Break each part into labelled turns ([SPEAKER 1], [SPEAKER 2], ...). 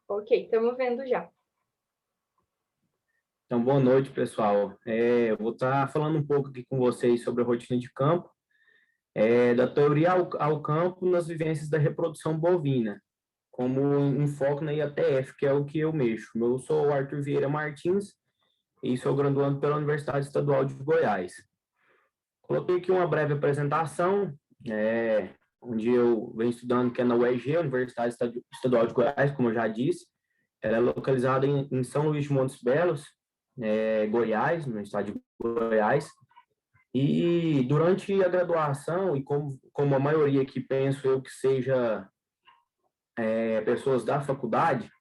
[SPEAKER 1] Ok, estamos vendo já.
[SPEAKER 2] Então, boa noite, pessoal. Eu vou estar falando um pouco aqui com vocês sobre a rotina de campo, da teoria ao campo nas vivências da reprodução bovina, como um foco na IATF, que é o que eu mexo. Eu sou o Arthur Vieira Martins e sou graduando pela Universidade Estadual de Goiás. Coloquei aqui uma breve apresentação, onde eu venho estudando, que é na UEG, Universidade Estadual de Goiás, como eu já disse. Ela é localizada em São Luís de Montes Belos, Goiás, no estado de Goiás. E durante a graduação, e como a maioria aqui penso eu que seja pessoas da faculdade,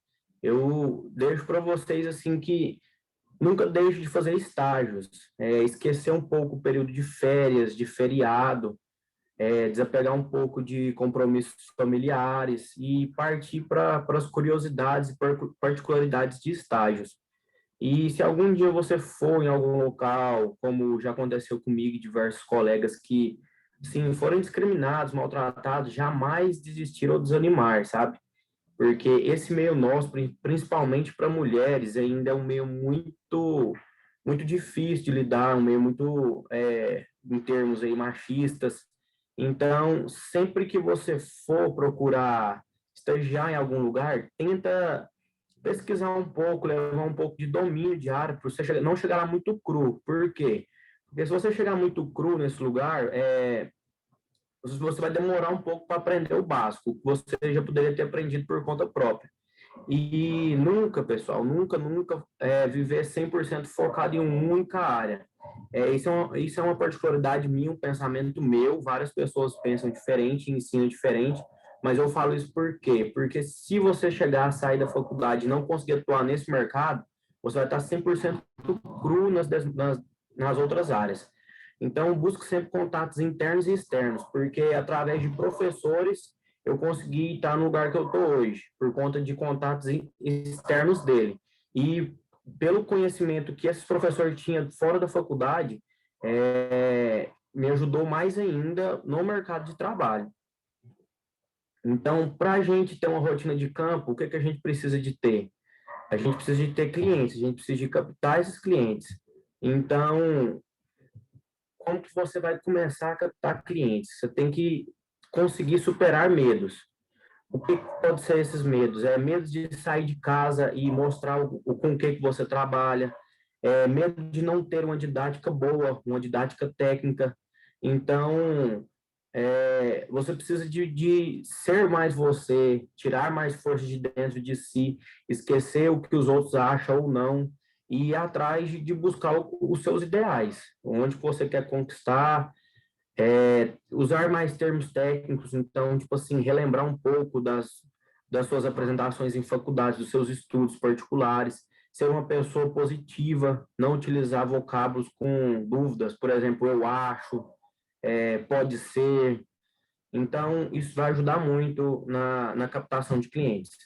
[SPEAKER 2] eu deixo para vocês assim que nunca deixe de fazer estágios, esquecer um pouco o período de férias, de feriado, desapegar um pouco de compromissos familiares e partir para as curiosidades e particularidades de estágios. E se algum dia você for em algum local, como já aconteceu comigo e diversos colegas que, sim, foram discriminados, maltratados, jamais desistir ou desanimar, sabe? Porque esse meio nosso, principalmente para mulheres, ainda é um meio muito difícil de lidar, um meio muito, em termos aí, machistas. Então, sempre que você for procurar estagiar em algum lugar, tenta pesquisar um pouco, levar um pouco de domínio de área, para você não chegar lá muito cru. Por quê? Porque se você chegar muito cru nesse lugar, você vai demorar um pouco para aprender o básico, que você já poderia ter aprendido por conta própria. E nunca, pessoal, nunca viver 100% focado em uma única área. Isso é uma particularidade minha, um pensamento meu. Várias pessoas pensam diferente, ensinam diferente, mas eu falo isso por quê? Porque se você chegar a sair da faculdade e não conseguir atuar nesse mercado, você vai estar 100% cru nas outras áreas. Então, busco sempre contatos internos e externos, porque através de professores eu consegui estar no lugar que eu estou hoje, por conta de contatos externos dele. E pelo conhecimento que esse professor tinha fora da faculdade, me ajudou mais ainda no mercado de trabalho. Então, para a gente ter uma rotina de campo, o que, que a gente precisa de ter? A gente precisa de ter clientes, a gente precisa de captar esses clientes. Então, como que você vai começar a captar clientes? Você tem que conseguir superar medos. O que pode ser esses medos? É medo de sair de casa e mostrar com o que você trabalha, medo de não ter uma didática boa, uma didática técnica. Então, você precisa de ser mais você, tirar mais força de dentro de si, esquecer o que os outros acham ou não, e ir atrás de buscar os seus ideais, onde você quer conquistar, usar mais termos técnicos, então, tipo assim, relembrar um pouco das suas apresentações em faculdade, dos seus estudos particulares, ser uma pessoa positiva, não utilizar vocábulos com dúvidas, por exemplo, eu acho, pode ser. Então, isso vai ajudar muito na captação de clientes.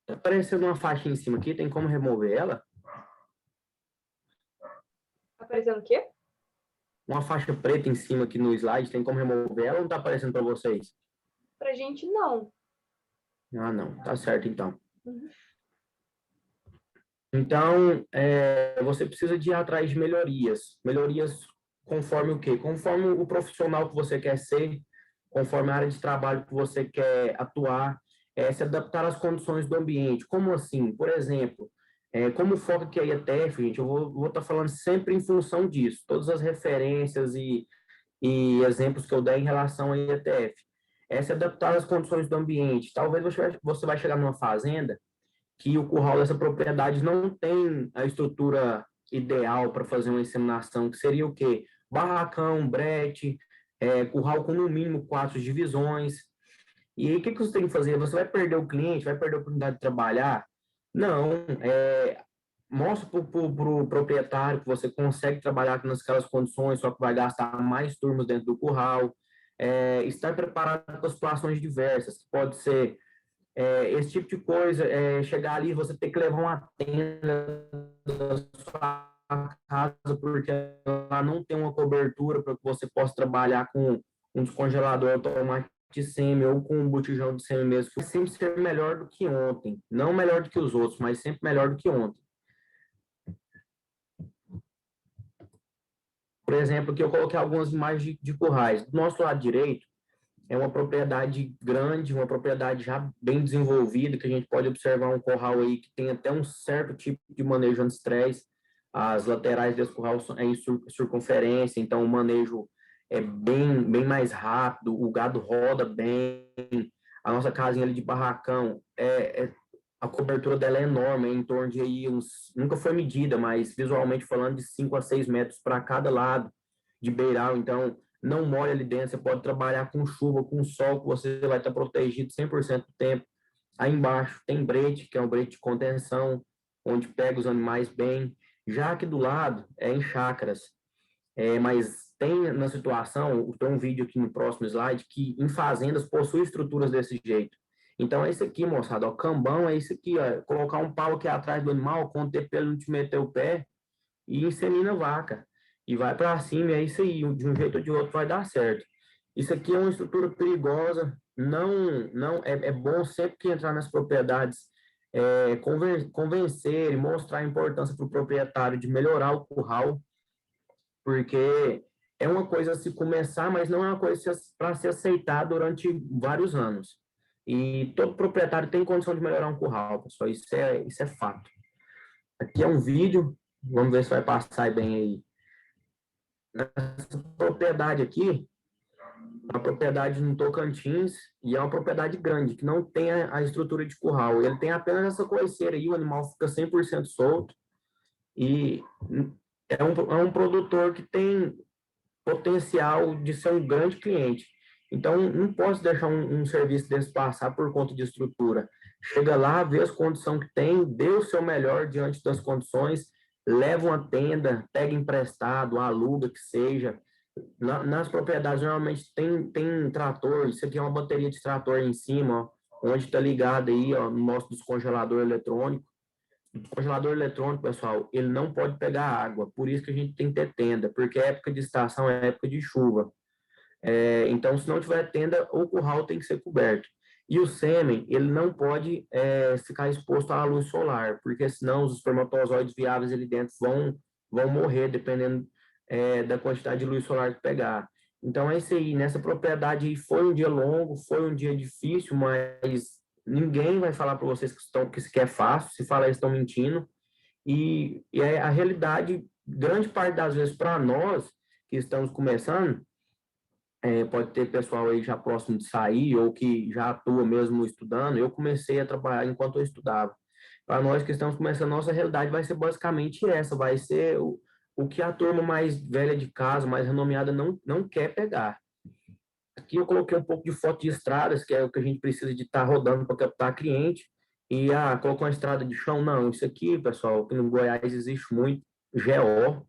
[SPEAKER 2] Tá aparecendo uma faixa em cima aqui, tem como remover ela?
[SPEAKER 1] Aparecendo o quê?
[SPEAKER 2] Uma faixa preta em cima aqui no slide, tem como remover ela ou não está aparecendo para vocês?
[SPEAKER 1] Pra gente, não.
[SPEAKER 2] Ah, não. Tá certo, então.
[SPEAKER 1] Uhum.
[SPEAKER 2] Então, você precisa de ir atrás de melhorias. Melhorias conforme o quê? Conforme o profissional que você quer ser, conforme a área de trabalho que você quer atuar, se adaptar às condições do ambiente. Como assim? Por exemplo, como foca aqui a IETF, gente, eu vou estar falando sempre em função disso. Todas as referências e exemplos que eu der em relação à IETF. Se adaptar às condições do ambiente. Talvez você vai chegar numa fazenda que o curral dessa propriedade não tem a estrutura ideal para fazer uma inseminação, que seria o quê? Barracão, brete, curral com no mínimo 4 divisões. E aí, o que você tem que fazer? Você vai perder o cliente, vai perder a oportunidade de trabalhar? Não, mostra para o proprietário que você consegue trabalhar naquelas condições, só que vai gastar mais turmas dentro do curral, estar preparado para situações diversas, que pode ser esse tipo de coisa, chegar ali, você ter que levar uma tenda da sua casa porque ela não tem uma cobertura para que você possa trabalhar com um descongelador automático de sêmen ou com um botijão de sêmen mesmo, que vai sempre ser melhor do que ontem. Não melhor do que os outros, mas sempre melhor do que ontem. Por exemplo, aqui eu coloquei algumas imagens de currais. Do nosso lado direito, é uma propriedade grande, uma propriedade já bem desenvolvida, que a gente pode observar um curral aí que tem até um certo tipo de manejo anti-estresse. As laterais desse curral é em circunferência, então o manejo é bem mais rápido, o gado roda bem. A nossa casinha ali de barracão, a cobertura dela é enorme, é em torno de aí nunca foi medida, mas visualmente falando, de 5 a 6 metros para cada lado de beiral, então não molha ali dentro, você pode trabalhar com chuva, com sol, que você vai estar protegido 100% do tempo. Aí embaixo tem brete, que é um brete de contenção, onde pega os animais bem. Já aqui do lado é em chácaras, mas tem na situação, tem um vídeo aqui no próximo slide, que em fazendas possui estruturas desse jeito. Então é isso aqui, moçada, ó, cambão é isso aqui, ó, colocar um pau aqui atrás do animal, conter pelo não te meter o pé e insemina a vaca. E vai para cima, e é isso aí, de um jeito ou de outro vai dar certo. Isso aqui é uma estrutura perigosa, não é bom sempre que entrar nas propriedades, convencer e mostrar a importância para o proprietário de melhorar o curral, porque é uma coisa a se começar, mas não é uma coisa para se aceitar durante vários anos. E todo proprietário tem condição de melhorar um curral, pessoal, isso é fato. Aqui é um vídeo, vamos ver se vai passar bem aí. Essa propriedade aqui, uma propriedade no Tocantins, e é uma propriedade grande, que não tem a estrutura de curral. Ele tem apenas essa coiceira aí, o animal fica 100% solto, e é um produtor que tem potencial de ser um grande cliente. Então, não posso deixar um serviço desse passar por conta de estrutura. Chega lá, vê as condições que tem, dê o seu melhor diante das condições, leva uma tenda, pega emprestado, aluga, que seja. Nas propriedades, normalmente, tem trator, isso aqui é uma bateria de trator em cima, ó, onde está ligado aí, ó, no nosso descongelador eletrônico. O congelador eletrônico, pessoal, ele não pode pegar água, por isso que a gente tem que ter tenda, porque é época de estação, é época de chuva. Então, se não tiver tenda, o curral tem que ser coberto. E o sêmen, ele não pode ficar exposto à luz solar, porque senão os espermatozoides viáveis ali dentro vão morrer, dependendo da quantidade de luz solar que pegar. Então, é isso aí. Nessa propriedade aí, foi um dia longo, foi um dia difícil, mas ninguém vai falar para vocês que isso aqui é fácil. Se falar, eles estão mentindo. E a realidade, grande parte das vezes, para nós que estamos começando, pode ter pessoal aí já próximo de sair ou que já atua mesmo estudando. Eu comecei a trabalhar enquanto eu estudava. Para nós que estamos começando, nossa realidade vai ser basicamente essa, vai ser o que a turma mais velha de casa, mais renomeada, não quer pegar. Aqui eu coloquei um pouco de foto de estradas, que é o que a gente precisa de estar rodando para captar cliente. E, colocou uma estrada de chão? Não, isso aqui, pessoal, que no Goiás existe muito, GO,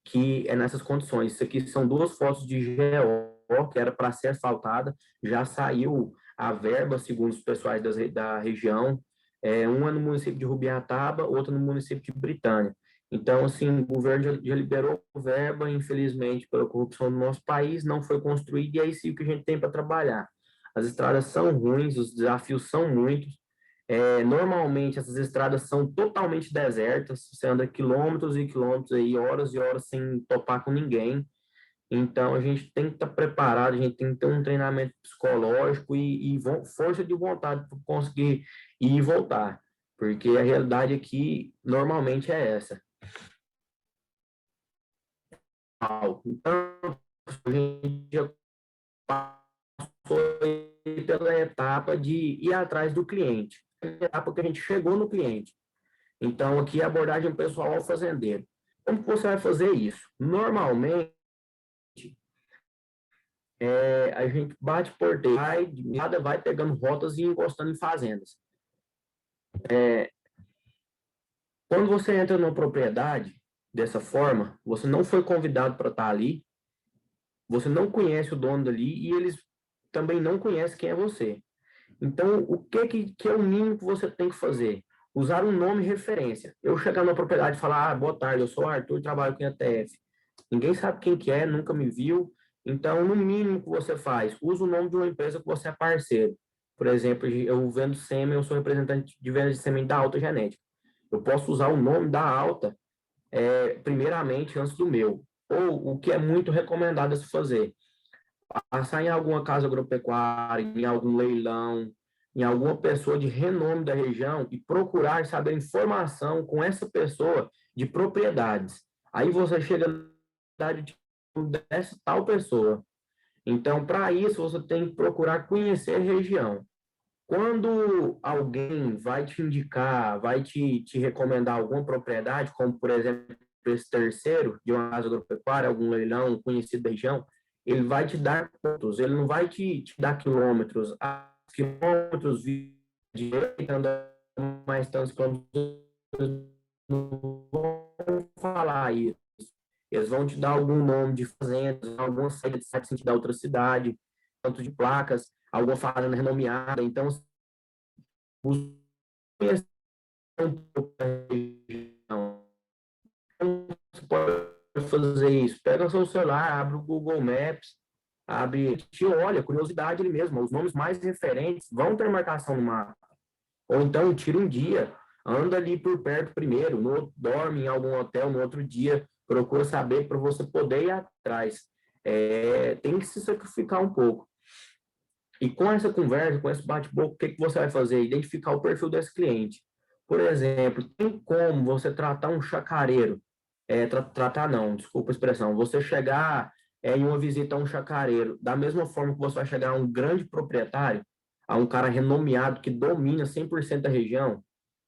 [SPEAKER 2] que é nessas condições. Isso aqui são duas fotos de GO, que era para ser asfaltada, já saiu a verba, segundo os pessoais da região, uma no município de Rubiataba, outra no município de Britânia. Então, assim, o governo já liberou verba, infelizmente, pela corrupção do nosso país, não foi construído, e é isso que a gente tem para trabalhar. As estradas são ruins, os desafios são muitos. Normalmente, essas estradas são totalmente desertas, você anda quilômetros e quilômetros, aí, horas e horas sem topar com ninguém. Então, a gente tem que estar preparado, a gente tem que ter um treinamento psicológico e força de vontade para conseguir ir e voltar, porque a realidade aqui, normalmente, é essa. Então, a gente já passou pela etapa de ir atrás do cliente, a etapa que a gente chegou no cliente. Então, aqui a abordagem pessoal ao fazendeiro. Como que você vai fazer isso? Normalmente, a gente bate porteiro, vai pegando rotas e encostando em fazendas. Quando você entra numa propriedade dessa forma, você não foi convidado para estar ali, você não conhece o dono dali e eles também não conhecem quem é você. Então, o que é o mínimo que você tem que fazer? Usar um nome e referência. Eu chegar na propriedade e falar, boa tarde, eu sou o Arthur, trabalho com IATF. Ninguém sabe quem que é, nunca me viu. Então, no mínimo que você faz, usa o nome de uma empresa que você é parceiro. Por exemplo, eu vendo sêmen, eu sou representante de venda de sêmen da Alta Genética. Eu posso usar o nome da Alta, primeiramente, antes do meu. Ou o que é muito recomendado a se fazer, passar em alguma casa agropecuária, em algum leilão, em alguma pessoa de renome da região e procurar saber informação com essa pessoa de propriedades. Aí você chega na idade dessa tal pessoa. Então, para isso, você tem que procurar conhecer a região. Quando alguém vai te indicar, vai te recomendar alguma propriedade, como, por exemplo, esse terceiro, de uma casa agropecuária, algum leilão conhecido da região, ele vai te dar pontos, ele não vai te dar quilômetros. Quilômetros de direita, andando mais tantos quilômetros, não vão falar isso. Eles vão te dar algum nome de fazenda, alguma saída de sentido da outra cidade, tanto de placas, alguma fazenda renomeada. Então, os você pode fazer isso. Pega seu celular, abre o Google Maps, abre, te olha, curiosidade ele mesmo. Os nomes mais referentes vão ter marcação no mapa. Ou então, tira um dia, anda ali por perto primeiro, dorme em algum hotel no outro dia, procura saber para você poder ir atrás. Tem que se sacrificar um pouco. E com essa conversa, com esse bate-boca, o que você vai fazer? Identificar o perfil desse cliente. Por exemplo, tem como você tratar um chacareiro, tratar não, desculpa a expressão, você chegar em uma visita a um chacareiro, da mesma forma que você vai chegar a um grande proprietário, a um cara renomeado que domina 100% da região?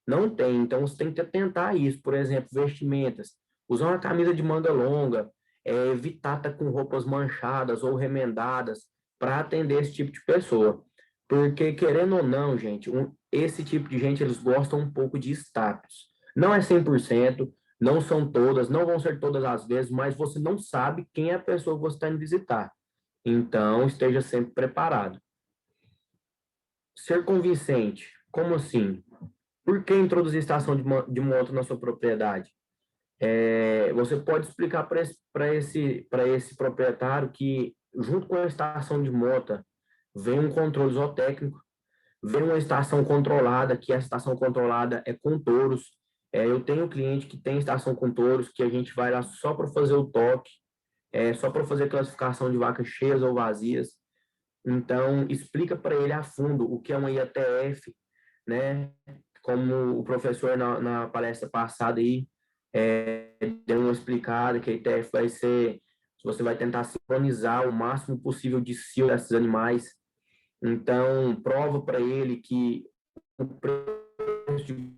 [SPEAKER 2] Não tem, então você tem que atentar a isso. Por exemplo, vestimentas, usar uma camisa de manga longa, evitar estar com roupas manchadas ou remendadas, para atender esse tipo de pessoa. Porque, querendo ou não, gente, esse tipo de gente, eles gostam um pouco de status. Não é 100%, não são todas, não vão ser todas as vezes, mas você não sabe quem é a pessoa que você está indo visitar. Então, esteja sempre preparado. Ser convincente, como assim? Por que introduzir estação de moto na sua propriedade? Você pode explicar para esse proprietário que, junto com a estação de moto, vem um controle zootécnico, vem uma estação controlada, que a estação controlada é com touros. Eu tenho um cliente que tem estação com touros, que a gente vai lá só para fazer o toque, só para fazer classificação de vacas cheias ou vazias. Então, explica para ele a fundo o que é uma IATF, né? Como o professor na palestra passada aí deu uma explicada que a ITF vai ser, você vai tentar sincronizar o máximo possível de cio desses animais. Então, prova para ele que o preço de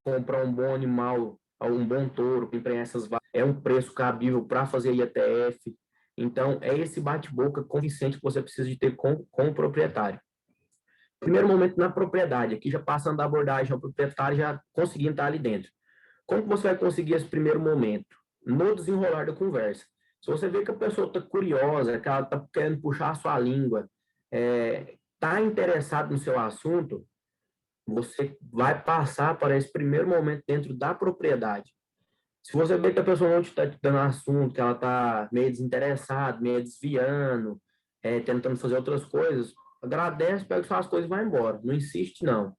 [SPEAKER 2] comprar um bom animal, um bom touro, que emprenha essas vacas, é um preço cabível para fazer IATF. Então, é esse bate-boca convincente que você precisa de ter com o proprietário. Primeiro momento na propriedade, aqui já passando da abordagem ao proprietário, já conseguindo estar ali dentro. Como que você vai conseguir esse primeiro momento? No desenrolar da conversa. Se você vê que a pessoa está curiosa, que ela está querendo puxar a sua língua, está interessado no seu assunto, você vai passar para esse primeiro momento dentro da propriedade. Se você vê que a pessoa não está te dando assunto, que ela está meio desinteressada, meio desviando, tentando fazer outras coisas, agradece, pega suas coisas e vai embora. Não insiste, não.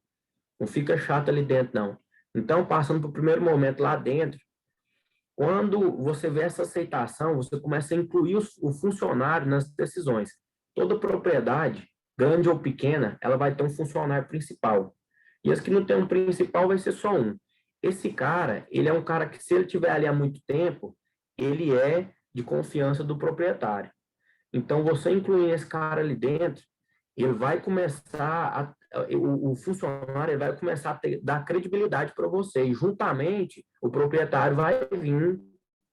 [SPEAKER 2] Não fica chato ali dentro, não. Então, passando para o primeiro momento lá dentro, quando você vê essa aceitação, você começa a incluir o funcionário nas decisões. Toda propriedade, grande ou pequena, ela vai ter um funcionário principal. E as que não tem um principal vai ser só um. Esse cara, ele é um cara que, se ele estiver ali há muito tempo, ele é de confiança do proprietário. Então, você incluir esse cara ali dentro, ele vai começar o funcionário vai começar a dar credibilidade para você, e juntamente o proprietário vai vir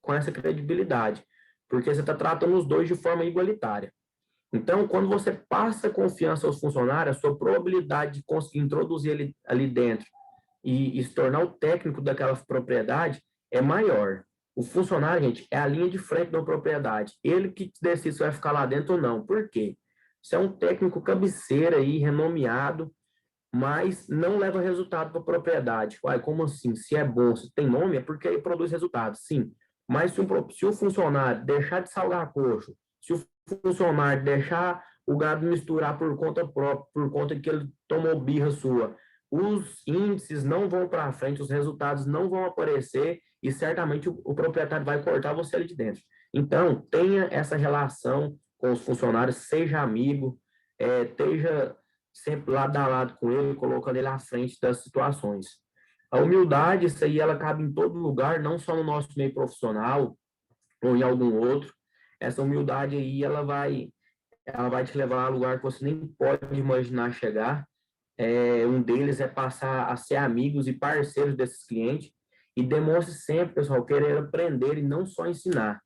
[SPEAKER 2] com essa credibilidade, porque você está tratando os dois de forma igualitária. Então, quando você passa confiança aos funcionários, a sua probabilidade de conseguir introduzir ele ali dentro e se tornar o técnico daquela propriedade é maior. O funcionário, gente, é a linha de frente da propriedade. Ele que decide se vai ficar lá dentro ou não. Por quê? Você é um técnico cabeceira aí, renomeado, mas não leva resultado para a propriedade. Uai, como assim? Se é bom, se tem nome, é porque ele produz resultado, sim. Mas se o funcionário deixar de salgar coxo, se o funcionário deixar o gado misturar por conta própria, por conta que ele tomou birra sua, os índices não vão para frente, os resultados não vão aparecer e certamente o proprietário vai cortar você ali de dentro. Então, tenha essa relação com os funcionários, seja amigo, esteja sempre lado a lado com ele, colocando ele à frente das situações. A humildade, isso aí, ela cabe em todo lugar, não só no nosso meio profissional ou em algum outro. Essa humildade aí, ela vai te levar a lugar que você nem pode imaginar chegar. Um deles é passar a ser amigos e parceiros desses clientes e demonstre sempre, pessoal, querer aprender e não só ensinar.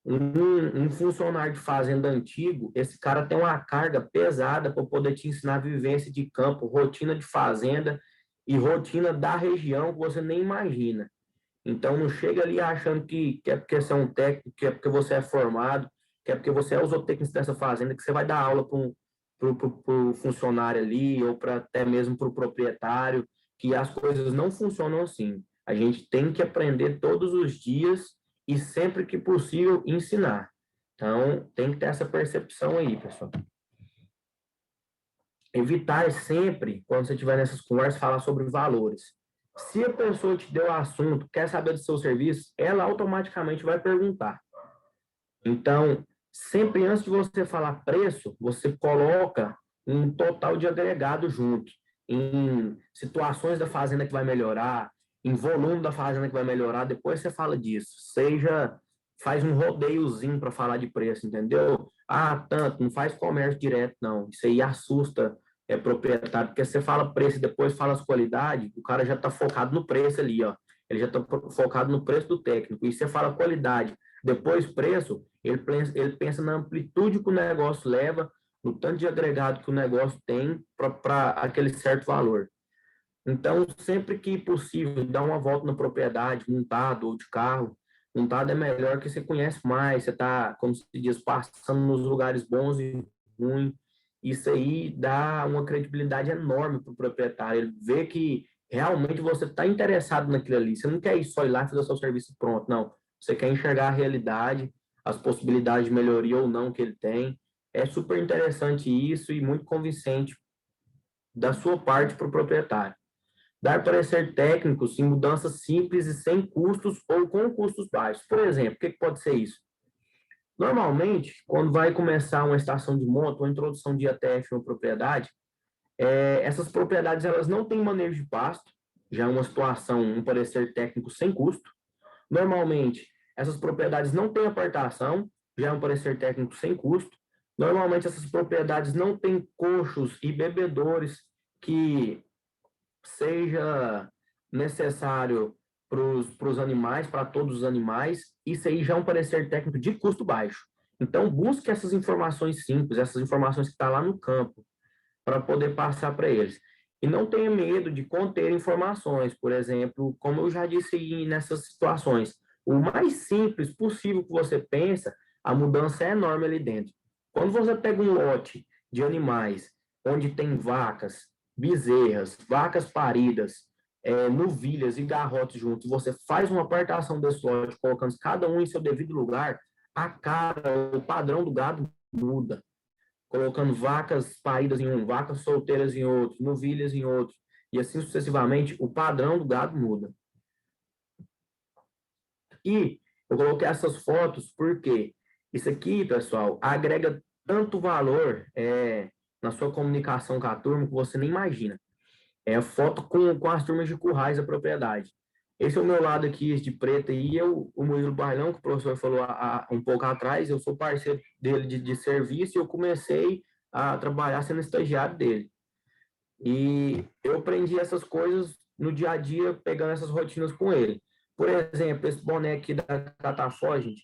[SPEAKER 2] Um funcionário de fazenda antigo, esse cara tem uma carga pesada para poder te ensinar vivência de campo, rotina de fazenda e rotina da região que você nem imagina. Então, não chega ali achando que é porque você é um técnico, que é porque você é formado, que é porque você é o zootecnista dessa fazenda, que você vai dar aula para o funcionário ali, ou para até mesmo para o proprietário, que as coisas não funcionam assim. A gente tem que aprender todos os dias e sempre que possível ensinar. Então, tem que ter essa percepção aí, pessoal. Evitar sempre, quando você estiver nessas conversas, falar sobre valores. Se a pessoa te deu o assunto, quer saber do seu serviço, ela automaticamente vai perguntar. Então, sempre antes de você falar preço, você coloca um total de agregado junto, em situações da fazenda que vai melhorar, em volume da fazenda que vai melhorar, depois você fala disso. Faz um rodeiozinho para falar de preço, entendeu? Ah, tanto, não faz comércio direto, não. Isso aí assusta proprietário, porque você fala preço e depois fala as qualidades, o cara já está focado no preço ali, ó. Ele já está focado no preço do técnico. E você fala qualidade, depois preço, ele pensa na amplitude que o negócio leva, no tanto de agregado que o negócio tem para aquele certo valor. Então, sempre que possível, dá uma volta na propriedade, montado ou de carro. Montado é melhor que você conhece mais, você está, como se diz, passando nos lugares bons e ruins. Isso aí dá uma credibilidade enorme para o proprietário. Ele vê que realmente você está interessado naquilo ali. Você não quer ir só ir lá e fazer o seu serviço pronto, não. Você quer enxergar a realidade, as possibilidades de melhoria ou não que ele tem. É super interessante isso e muito convincente da sua parte para o proprietário. Dar parecer técnicos em mudanças simples e sem custos ou com custos baixos. Por exemplo, o que pode ser isso? Normalmente, quando vai começar uma estação de monta ou introdução de IATF em uma propriedade, essas propriedades elas não têm manejo de pasto, já é uma situação, um parecer técnico sem custo. Normalmente, essas propriedades não têm apartação, já é um parecer técnico sem custo. Normalmente, essas propriedades não têm coxos e bebedores que seja necessário para os animais, para todos os animais. Isso aí já é um parecer técnico de custo baixo. Então, busque essas informações simples, essas informações que estão lá no campo, para poder passar para eles. E não tenha medo de conter informações, por exemplo, como eu já disse aí nessas situações. O mais simples possível que você pensa, a mudança é enorme ali dentro. Quando você pega um lote de animais, onde tem vacas, bezerras, vacas paridas, novilhas e garrotes juntos, você faz uma apartação desse lote, colocando cada um em seu devido lugar, a cara, o padrão do gado muda, colocando vacas paridas em um, vacas solteiras em outro, novilhas em outro, e assim sucessivamente, o padrão do gado muda. E eu coloquei essas fotos porque isso aqui, pessoal, agrega tanto valor na sua comunicação com a turma que você nem imagina. É a foto com as turmas de currais da propriedade. Esse é o meu lado aqui, de preto, e o Murilo Bailão, que o professor falou um pouco atrás, eu sou parceiro dele de serviço e eu comecei a trabalhar sendo estagiário dele. E eu aprendi essas coisas no dia a dia, pegando essas rotinas com ele. Por exemplo, esse boné aqui da Catafó, gente,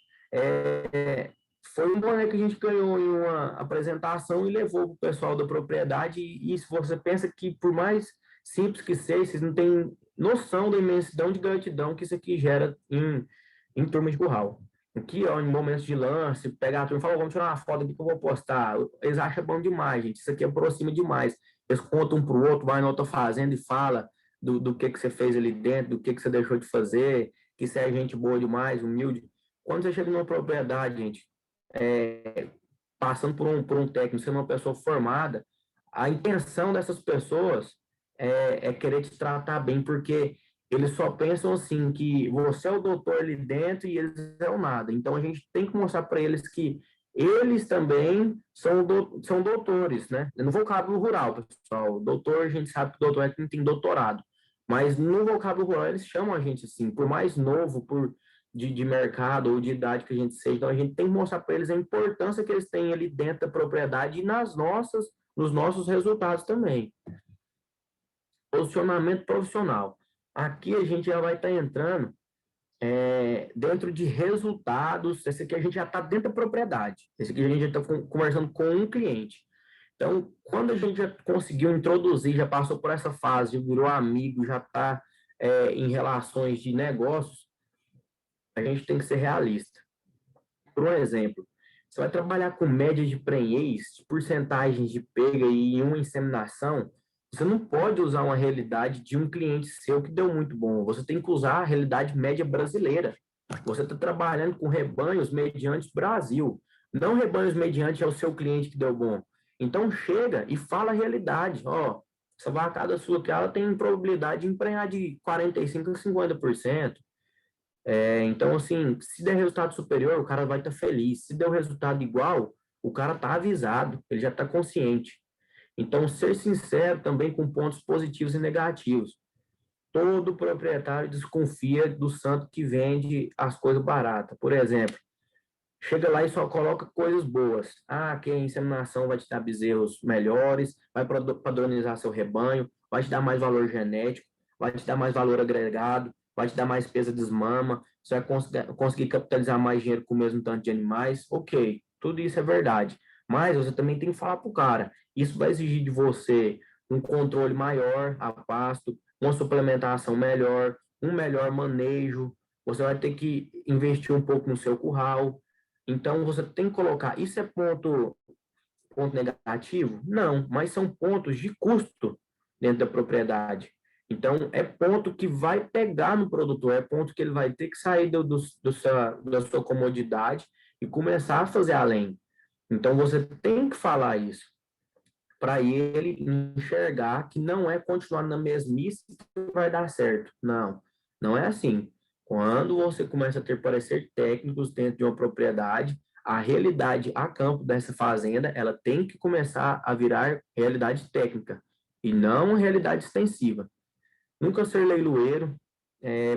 [SPEAKER 2] foi um boné que a gente ganhou em uma apresentação e levou para o pessoal da propriedade. E se você pensa que, por mais simples que seja, vocês não têm noção da imensidão de gratidão que isso aqui gera em turma de curral. Aqui, ó, em momentos de lance, pegar a turma e falar, vamos tirar uma foto aqui que eu vou postar. Eles acham bom demais, gente. Isso aqui aproxima demais. Eles contam um para o outro, vai na outra fazenda e fala do que você fez ali dentro, do que você deixou de fazer, que você é gente boa demais, humilde. Quando você chega numa propriedade, gente, passando por um técnico, sendo uma pessoa formada, a intenção dessas pessoas é querer te tratar bem, porque eles só pensam assim, que você é o doutor ali dentro e eles é o nada. Então, a gente tem que mostrar para eles que eles também são doutores, né? No vocábulo rural, pessoal. Doutor, a gente sabe que doutor é quem tem doutorado. Mas no vocábulo rural, eles chamam a gente assim, por mais novo, de mercado ou de idade que a gente seja. Então, a gente tem que mostrar para eles a importância que eles têm ali dentro da propriedade e nos nossos resultados também. Posicionamento profissional. Aqui a gente já vai estar entrando dentro de resultados. Esse aqui a gente já está dentro da propriedade. Esse aqui a gente já está conversando com um cliente. Então, quando a gente já conseguiu introduzir, já passou por essa fase, virou amigo, já está em relações de negócios, a gente tem que ser realista. Por um exemplo, você vai trabalhar com média de prenhez, de porcentagens de pega e uma inseminação, você não pode usar uma realidade de um cliente seu que deu muito bom. Você tem que usar a realidade média brasileira. Você está trabalhando com rebanhos mediante Brasil. Não rebanhos mediante é o seu cliente que deu bom. Então, chega e fala a realidade. Ó, essa vacada sua que ela tem probabilidade de emprenhar de 45% a 50%. Então, assim, se der resultado superior, o cara vai estar feliz. Se der o resultado igual, o cara está avisado, ele já está consciente. Então, ser sincero também com pontos positivos e negativos. Todo proprietário desconfia do santo que vende as coisas baratas. Por exemplo, chega lá e só coloca coisas boas. Ah, que a inseminação vai te dar bezerros melhores, vai padronizar seu rebanho, vai te dar mais valor genético, vai te dar mais valor agregado, vai te dar mais peso de desmama, você vai conseguir capitalizar mais dinheiro com o mesmo tanto de animais. Ok, tudo isso é verdade. Mas você também tem que falar para o cara. Isso vai exigir de você um controle maior a pasto, uma suplementação melhor, um melhor manejo. Você vai ter que investir um pouco no seu curral. Então, você tem que colocar, isso é ponto negativo? Não, mas são pontos de custo dentro da propriedade. Então, é ponto que vai pegar no produtor, é ponto que ele vai ter que sair da sua comodidade e começar a fazer além. Então, você tem que falar isso para ele enxergar que não é continuar na mesmice que vai dar certo. Não, não é assim. Quando você começa a ter parecer técnicos dentro de uma propriedade, a realidade a campo dessa fazenda, ela tem que começar a virar realidade técnica e não realidade extensiva. Nunca ser leiloeiro,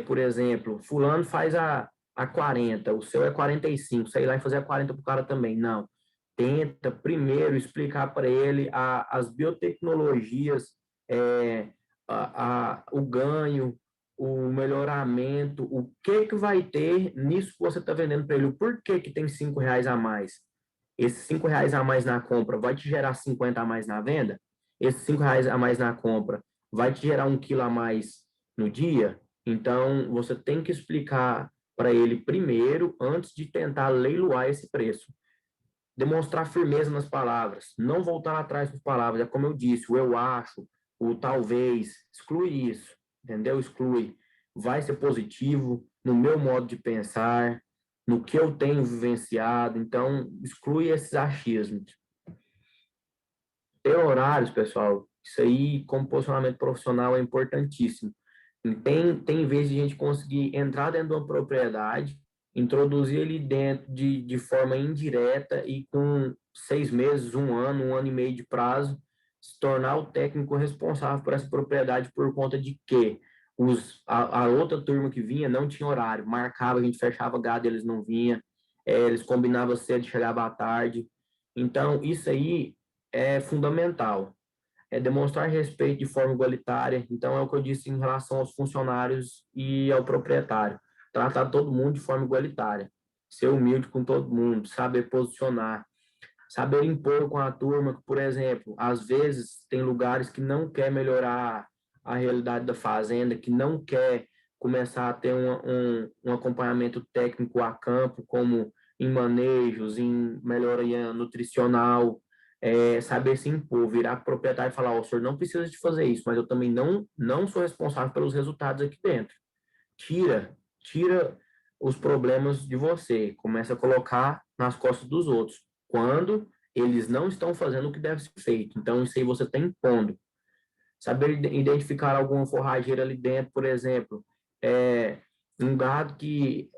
[SPEAKER 2] por exemplo, fulano faz a 40, o seu é 45, sei lá e fazer a 40 para o cara também. Não. Tenta primeiro explicar para ele as biotecnologias, o ganho, o melhoramento, o que vai ter nisso que você está vendendo para ele, o porquê que tem R$ 5 a mais. Esses R$ 5 a mais na compra vai te gerar 50 a mais na venda? Esses R$ 5 a mais na compra vai te gerar 1 quilo a mais no dia? Então, você tem que explicar para ele primeiro, antes de tentar leiloar esse preço. Demonstrar firmeza nas palavras, não voltar atrás com as palavras. É como eu disse, o eu acho, o talvez, exclui isso, entendeu? Exclui. Vai ser positivo no meu modo de pensar, no que eu tenho vivenciado. Então, exclui esses achismos. Ter horários, pessoal, isso aí, como posicionamento profissional, é importantíssimo. E tem vez de a gente conseguir entrar dentro de uma propriedade, introduzir ele dentro de forma indireta e com 6 meses, um ano e meio de prazo, se tornar o técnico responsável por essa propriedade por conta de que a outra turma que vinha não tinha horário, marcava, a gente fechava gado, eles não vinham, eles combinavam cedo, chegava à tarde. Então, isso aí é fundamental. É demonstrar respeito de forma igualitária. Então, é o que eu disse em relação aos funcionários e ao proprietário. Tratar todo mundo de forma igualitária. Ser humilde com todo mundo, saber posicionar, saber impor com a turma. Por exemplo, às vezes tem lugares que não quer melhorar a realidade da fazenda, que não quer começar a ter um acompanhamento técnico a campo, como em manejos, em melhoria nutricional, saber se impor, virar pro proprietário e falar, ó, o senhor não precisa de fazer isso, mas eu também não sou responsável pelos resultados aqui dentro. Tira os problemas de você, começa a colocar nas costas dos outros, quando eles não estão fazendo o que deve ser feito. Então, isso aí você está impondo. Saber identificar alguma forrageira ali dentro, por exemplo, um gado que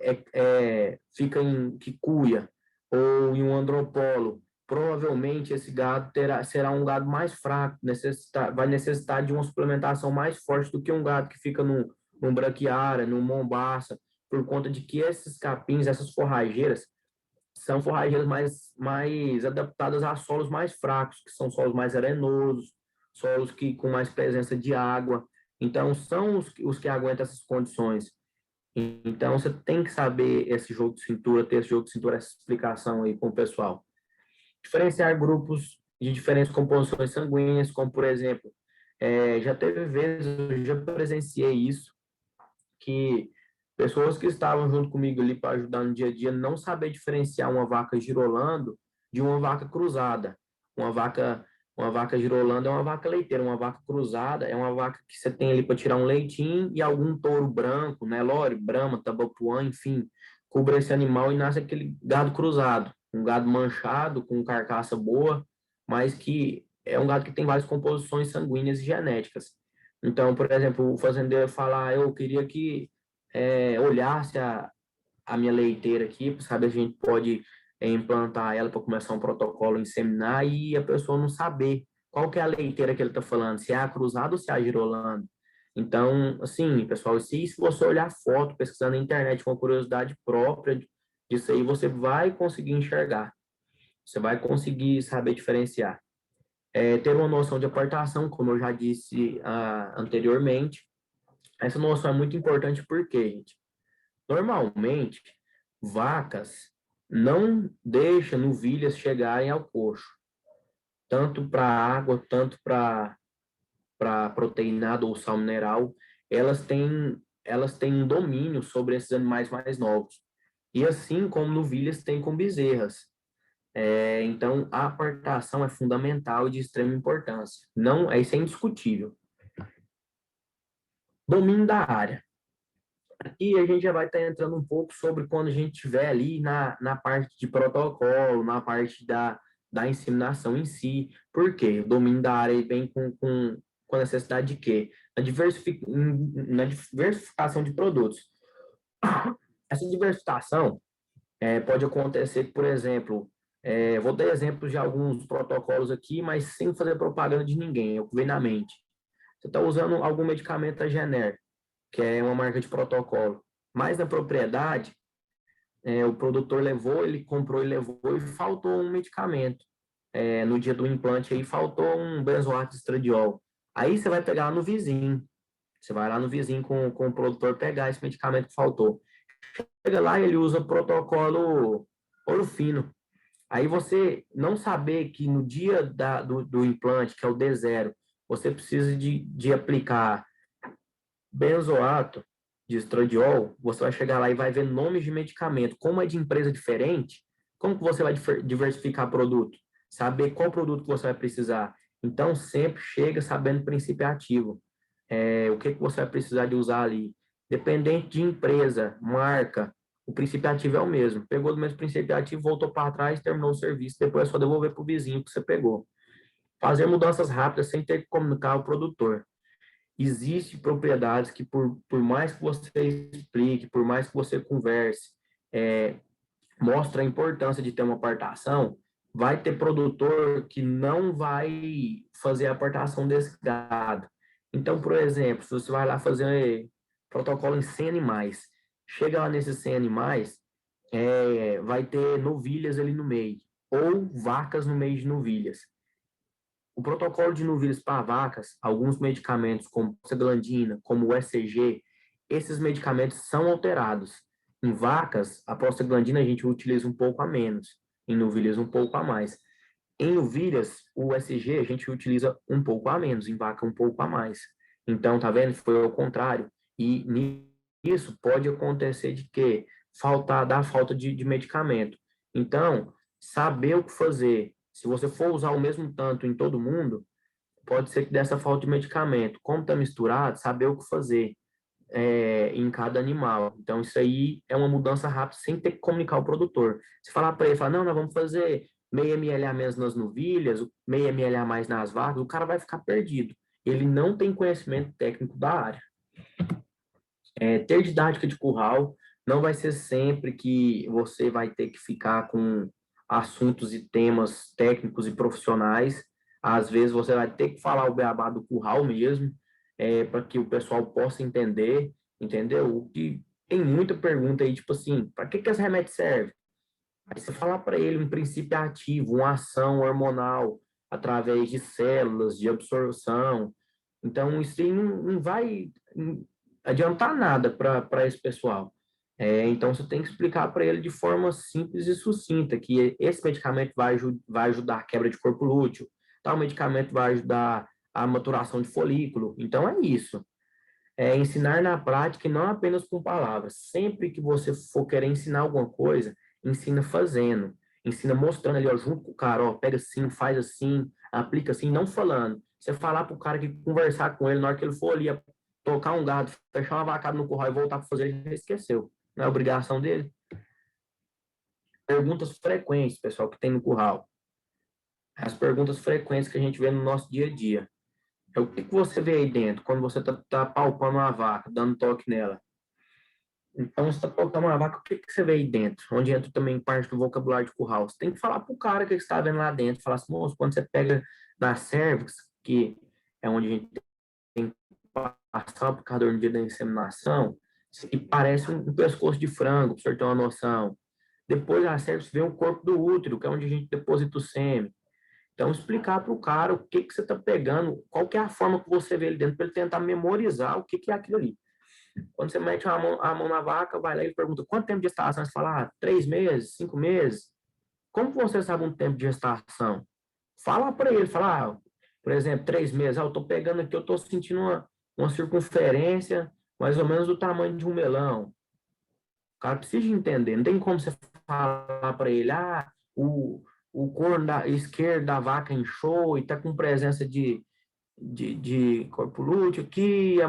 [SPEAKER 2] que cuia, ou em um andropolo, provavelmente esse gado será um gado mais fraco, vai necessitar de uma suplementação mais forte do que um gado que fica num braquiária, num mombaça, por conta de que esses capins, essas forrageiras, são forrageiras mais adaptadas a solos mais fracos, que são solos mais arenosos, solos com mais presença de água. Então, são os que aguentam essas condições. Então, você tem que saber esse jogo de cintura, ter esse jogo de cintura, essa explicação aí com o pessoal. Diferenciar grupos de diferentes composições sanguíneas, como, por exemplo, já teve vezes, eu já presenciei isso, que pessoas que estavam junto comigo ali para ajudar no dia a dia não saber diferenciar uma vaca girolando de uma vaca cruzada. Uma vaca, uma vaca girolando é uma vaca leiteira, uma vaca cruzada é uma vaca que você tem ali para tirar um leitinho e algum touro branco, Nelore, Brahma, Tabapuã, enfim, cubra esse animal e nasce aquele gado cruzado, um gado manchado, com carcaça boa, mas que é um gado que tem várias composições sanguíneas e genéticas. Então, por exemplo, o fazendeiro falar, eu queria que olhasse a minha leiteira aqui, para saber se a gente pode implantar ela para começar um protocolo inseminar e a pessoa não saber qual que é a leiteira que ele está falando, se é a cruzada ou se é a girolando. Então, assim, pessoal, se você olhar foto, pesquisar na internet com curiosidade própria disso aí, você vai conseguir enxergar. Você vai conseguir saber diferenciar. Ter uma noção de apartação, como eu já disse anteriormente. Essa noção é muito importante porque, gente, normalmente, vacas não deixam novilhas chegarem ao coxo, tanto para água, tanto para proteinado ou sal mineral, elas têm um domínio sobre esses animais mais novos. E assim como novilhas têm com bezerras. Então, a apartação é fundamental e de extrema importância. Não, isso é indiscutível. Domínio da área. Aqui a gente já vai estar entrando um pouco sobre quando a gente estiver ali na parte de protocolo, na parte da inseminação em si. Por quê? O domínio da área vem com a necessidade de quê? Na diversificação de produtos. Essa diversificação pode acontecer, por exemplo, vou dar exemplos de alguns protocolos aqui, mas sem fazer propaganda de ninguém, é o que vem na mente. Você está usando algum medicamento genérico, que é uma marca de protocolo. Mas na propriedade, o produtor levou, ele comprou e levou e faltou um medicamento. No dia do implante aí faltou um benzoato de estradiol. Aí você vai pegar lá no vizinho. Você vai lá no vizinho com o produtor pegar esse medicamento que faltou. Chega lá e ele usa o protocolo Ouro Fino. Aí você não saber que no dia do implante, que é o D0, você precisa de aplicar benzoato de estradiol, você vai chegar lá e vai ver nomes de medicamento. Como é de empresa diferente, como que você vai diversificar produto? Saber qual produto que você vai precisar. Então, sempre chega sabendo o princípio ativo. O que você vai precisar de usar ali. Dependente de empresa, marca, o princípio ativo é o mesmo. Pegou do mesmo princípio ativo, voltou para trás, terminou o serviço, depois é só devolver para o vizinho que você pegou. Fazer mudanças rápidas sem ter que comunicar ao produtor. Existem propriedades que, por mais que você explique, por mais que você converse, mostra a importância de ter uma apartação, vai ter produtor que não vai fazer a apartação desse gado. Então, por exemplo, se você vai lá fazer protocolo em 100 animais, chega lá nesses 100 animais, vai ter novilhas ali no meio, ou vacas no meio de novilhas. O protocolo de novilhas para vacas, alguns medicamentos como prostaglandina, como o ECG, esses medicamentos são alterados. Em vacas, a prostaglandina a gente utiliza um pouco a menos, em novilhas um pouco a mais. Em novilhas, o ECG a gente utiliza um pouco a menos, em vaca um pouco a mais. Então, tá vendo? Foi ao contrário. E nisso pode acontecer de que dar falta de medicamento. Então, saber o que fazer Se você for usar o mesmo tanto em todo mundo, pode ser que dessa falta de medicamento. Como está misturado, saber o que fazer em cada animal. Então, isso aí é uma mudança rápida sem ter que comunicar ao produtor. Se falar para ele, falar, não, nós vamos fazer meio ml a menos nas novilhas, meio ml a mais nas vacas, o cara vai ficar perdido. Ele não tem conhecimento técnico da área. Ter didática de curral não vai ser sempre que você vai ter que ficar com assuntos e temas técnicos e profissionais. Às vezes você vai ter que falar o beabá do curral mesmo, para que o pessoal possa entender, entendeu? O que tem muita pergunta aí, tipo assim, para que esse remédio serve? Aí você falar para ele um princípio ativo, uma ação hormonal através de células, de absorção. Então, isso aí não vai adiantar nada para esse pessoal. Então, você tem que explicar para ele de forma simples e sucinta que esse medicamento vai ajudar a quebra de corpo lúteo, tal medicamento vai ajudar a maturação de folículo. Então, é isso. Ensinar na prática e não apenas com palavras. Sempre que você for querer ensinar alguma coisa, ensina fazendo. Ensina mostrando ali, ó, junto com o cara, ó, pega assim, faz assim, aplica assim, não falando. Você falar para o cara que conversar com ele, na hora que ele for ali tocar um gado, fechar uma vacada no curral e voltar para fazer, ele já esqueceu. Não é obrigação dele. Perguntas frequentes, pessoal, que tem no curral. As perguntas frequentes que a gente vê no nosso dia a dia. O que você vê aí dentro, quando você tá palpando uma vaca, dando toque nela? Então, você está palpando uma vaca, o que você vê aí dentro? Onde entra também parte do vocabulário de curral. Você tem que falar para o cara que você está vendo lá dentro. Falar assim, moço, quando você pega na cervix, que é onde a gente tem que passar por causa do dia da inseminação, e parece um pescoço de frango, para o senhor ter uma noção. Depois da cervix vem o corpo do útero, que é onde a gente deposita o sêmen. Então, explicar para o cara o que você está pegando, qual que é a forma que você vê ele dentro, para ele tentar memorizar o que é aquilo ali. Quando você mete a mão na vaca, vai lá e pergunta quanto tempo de gestação? Você fala, 3 meses, 5 meses. Como você sabe um tempo de gestação? Fala para ele, fala, por exemplo, 3 meses. Eu estou pegando aqui, eu estou sentindo uma circunferência mais ou menos do tamanho de um melão. O cara precisa entender, não tem como você falar para ele, o corno esquerdo da vaca inchou e está com presença de corpo lúteo, que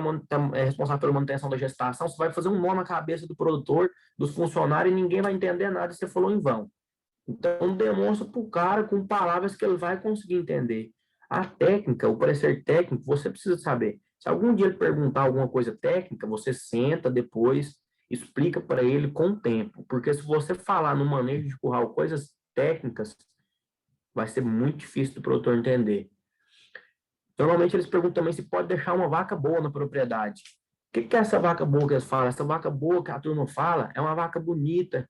[SPEAKER 2] é responsável pela manutenção da gestação, você vai fazer um nó na cabeça do produtor, dos funcionários, e ninguém vai entender nada, você falou em vão. Então, demonstra para o cara com palavras que ele vai conseguir entender. A técnica, o parecer técnico, você precisa saber. Se algum dia ele perguntar alguma coisa técnica, você senta depois, explica para ele com o tempo. Porque se você falar no manejo de curral coisas técnicas, vai ser muito difícil do produtor entender. Normalmente eles perguntam também se pode deixar uma vaca boa na propriedade. O que é essa vaca boa que eles falam? Essa vaca boa que a turma fala é uma vaca bonita,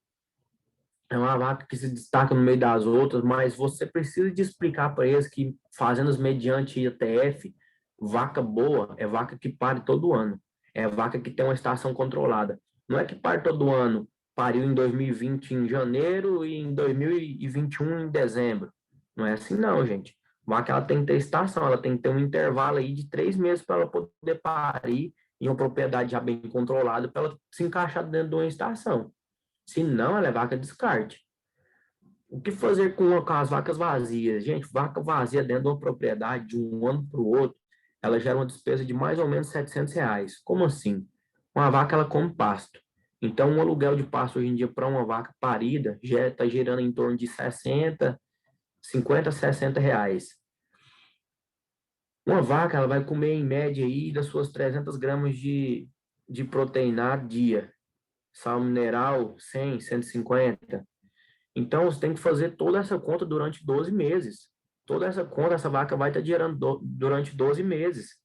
[SPEAKER 2] é uma vaca que se destaca no meio das outras, mas você precisa de explicar para eles que fazendas mediante ITF, vaca boa é vaca que pare todo ano, é vaca que tem uma estação controlada. Não é que pare todo ano, pariu em 2020 em janeiro e em 2021 em dezembro. Não é assim não, gente. Vaca ela tem que ter estação, ela tem que ter um intervalo aí de 3 meses para ela poder parir em uma propriedade já bem controlada para ela se encaixar dentro de uma estação. Se não, ela é vaca descarte. O que fazer com as vacas vazias? Gente, vaca vazia dentro de uma propriedade de um ano para o outro, ela gera uma despesa de mais ou menos R$ 700. Como assim? Uma vaca, ela come pasto. Então, um aluguel de pasto hoje em dia para uma vaca parida já está gerando em torno de 50, 60 reais. Uma vaca, ela vai comer em média aí das suas 300 gramas de proteína a dia. Sal mineral, 100, 150. Então, você tem que fazer toda essa conta durante 12 meses. Toda essa conta, essa vaca vai estar gerando durante 12 meses.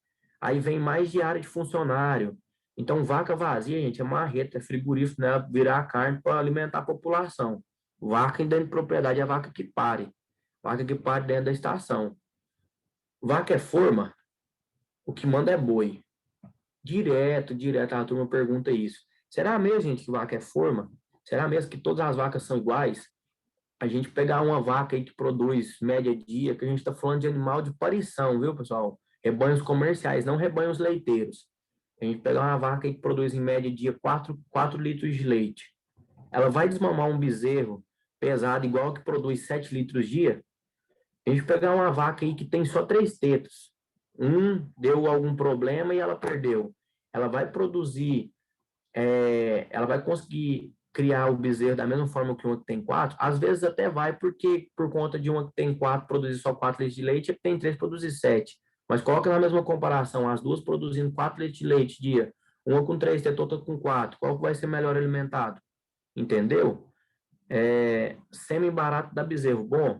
[SPEAKER 2] Aí vem mais diária de funcionário. Então, vaca vazia, gente, é marreta, é frigorífico, né? Virar carne para alimentar a população. Vaca dentro de propriedade é a vaca que pare. Vaca que pare dentro da estação. Vaca é forma, o que manda é boi. Direto, a turma pergunta isso. Será mesmo, gente, que vaca é forma? Será mesmo que todas as vacas são iguais? A gente pegar uma vaca aí que produz média dia, que a gente está falando de animal de parição, viu, pessoal? Rebanhos comerciais, não rebanhos leiteiros. A gente pegar uma vaca aí que produz em média dia 4 litros de leite. Ela vai desmamar um bezerro pesado igual que produz 7 litros dia? A gente pegar uma vaca aí que tem só 3 tetos, deu algum problema e ela perdeu. Ela vai produzir, ela vai conseguir criar o bezerro da mesma forma que uma que tem 4? Às vezes até vai, porque por conta de uma que tem 4 produzir só 4 litros de leite, e a que tem 3 produzir 7. Mas coloca na mesma comparação, as duas produzindo 4 litros de leite dia, uma com 3 tetos, outra com 4, qual vai ser melhor alimentado? Entendeu? Sêmen barato dá bezerro bom?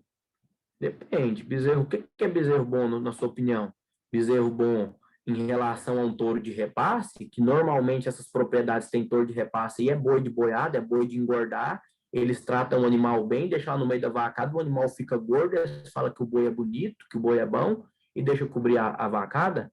[SPEAKER 2] Depende. Bezerro, o que é bezerro bom, na sua opinião? Bezerro bom em relação a um touro de repasse, que normalmente essas propriedades têm touro de repasse e é boi de boiada, é boi de engordar. Eles tratam o animal bem, deixam no meio da vacada, o animal fica gordo, eles falam que o boi é bonito, que o boi é bom, e deixa cobrir a vacada.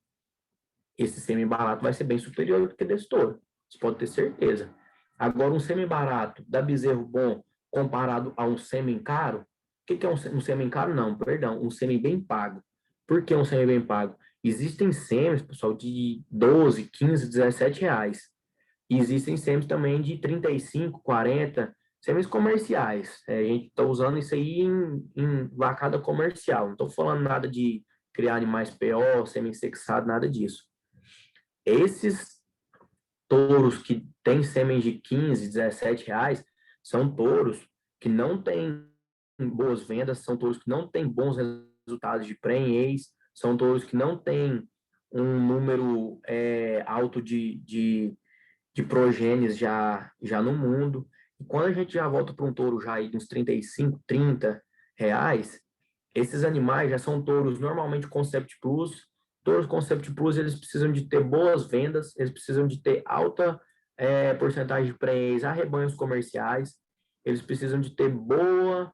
[SPEAKER 2] Esse semi-barato vai ser bem superior do que desse touro. Você pode ter certeza. Agora, um semi-barato dá bezerro bom comparado a um semi-caro. O que é um semi-caro? Não, perdão, um semi bem pago. Por que um semi bem pago? Existem semis, pessoal, de 12, 15, 17 reais. E existem semis também de 35, 40, semis comerciais. A gente está usando isso aí em vacada comercial. Não estou falando nada de criar animais PO, semi-sexado, nada disso. Esses touros que têm sêmen de 15, 17 reais, são touros que não têm boas vendas, são touros que não têm bons resultados de prenhez, são touros que não têm um número alto de progênies já no mundo. E quando a gente já volta para um touro já aí de uns 35, 30 reais, esses animais já são touros normalmente Concept Plus. Touros Concept Plus, eles precisam de ter boas vendas, eles precisam de ter alta porcentagem de prenhez a rebanhos comerciais, eles precisam de ter boa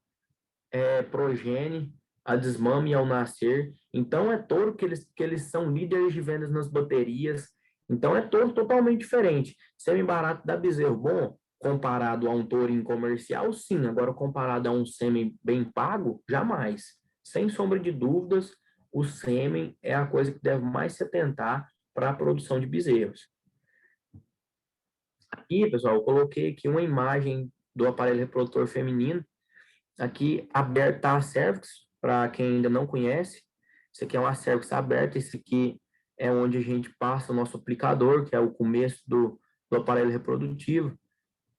[SPEAKER 2] progênie a desmame e ao nascer. Então, é touro que eles são líderes de vendas nas baterias. Então, é touro totalmente diferente. Semi-barato dá bezerro bom, comparado a um tourinho comercial, sim. Agora, comparado a um sêmen bem pago, jamais. Sem sombra de dúvidas, o sêmen é a coisa que deve mais se atentar para a produção de bezerros. Aqui, pessoal, eu coloquei aqui uma imagem do aparelho reprodutor feminino, aqui aberta a cervix, para quem ainda não conhece. Isso aqui é uma cervix aberta, esse aqui é onde a gente passa o nosso aplicador, que é o começo do aparelho reprodutivo.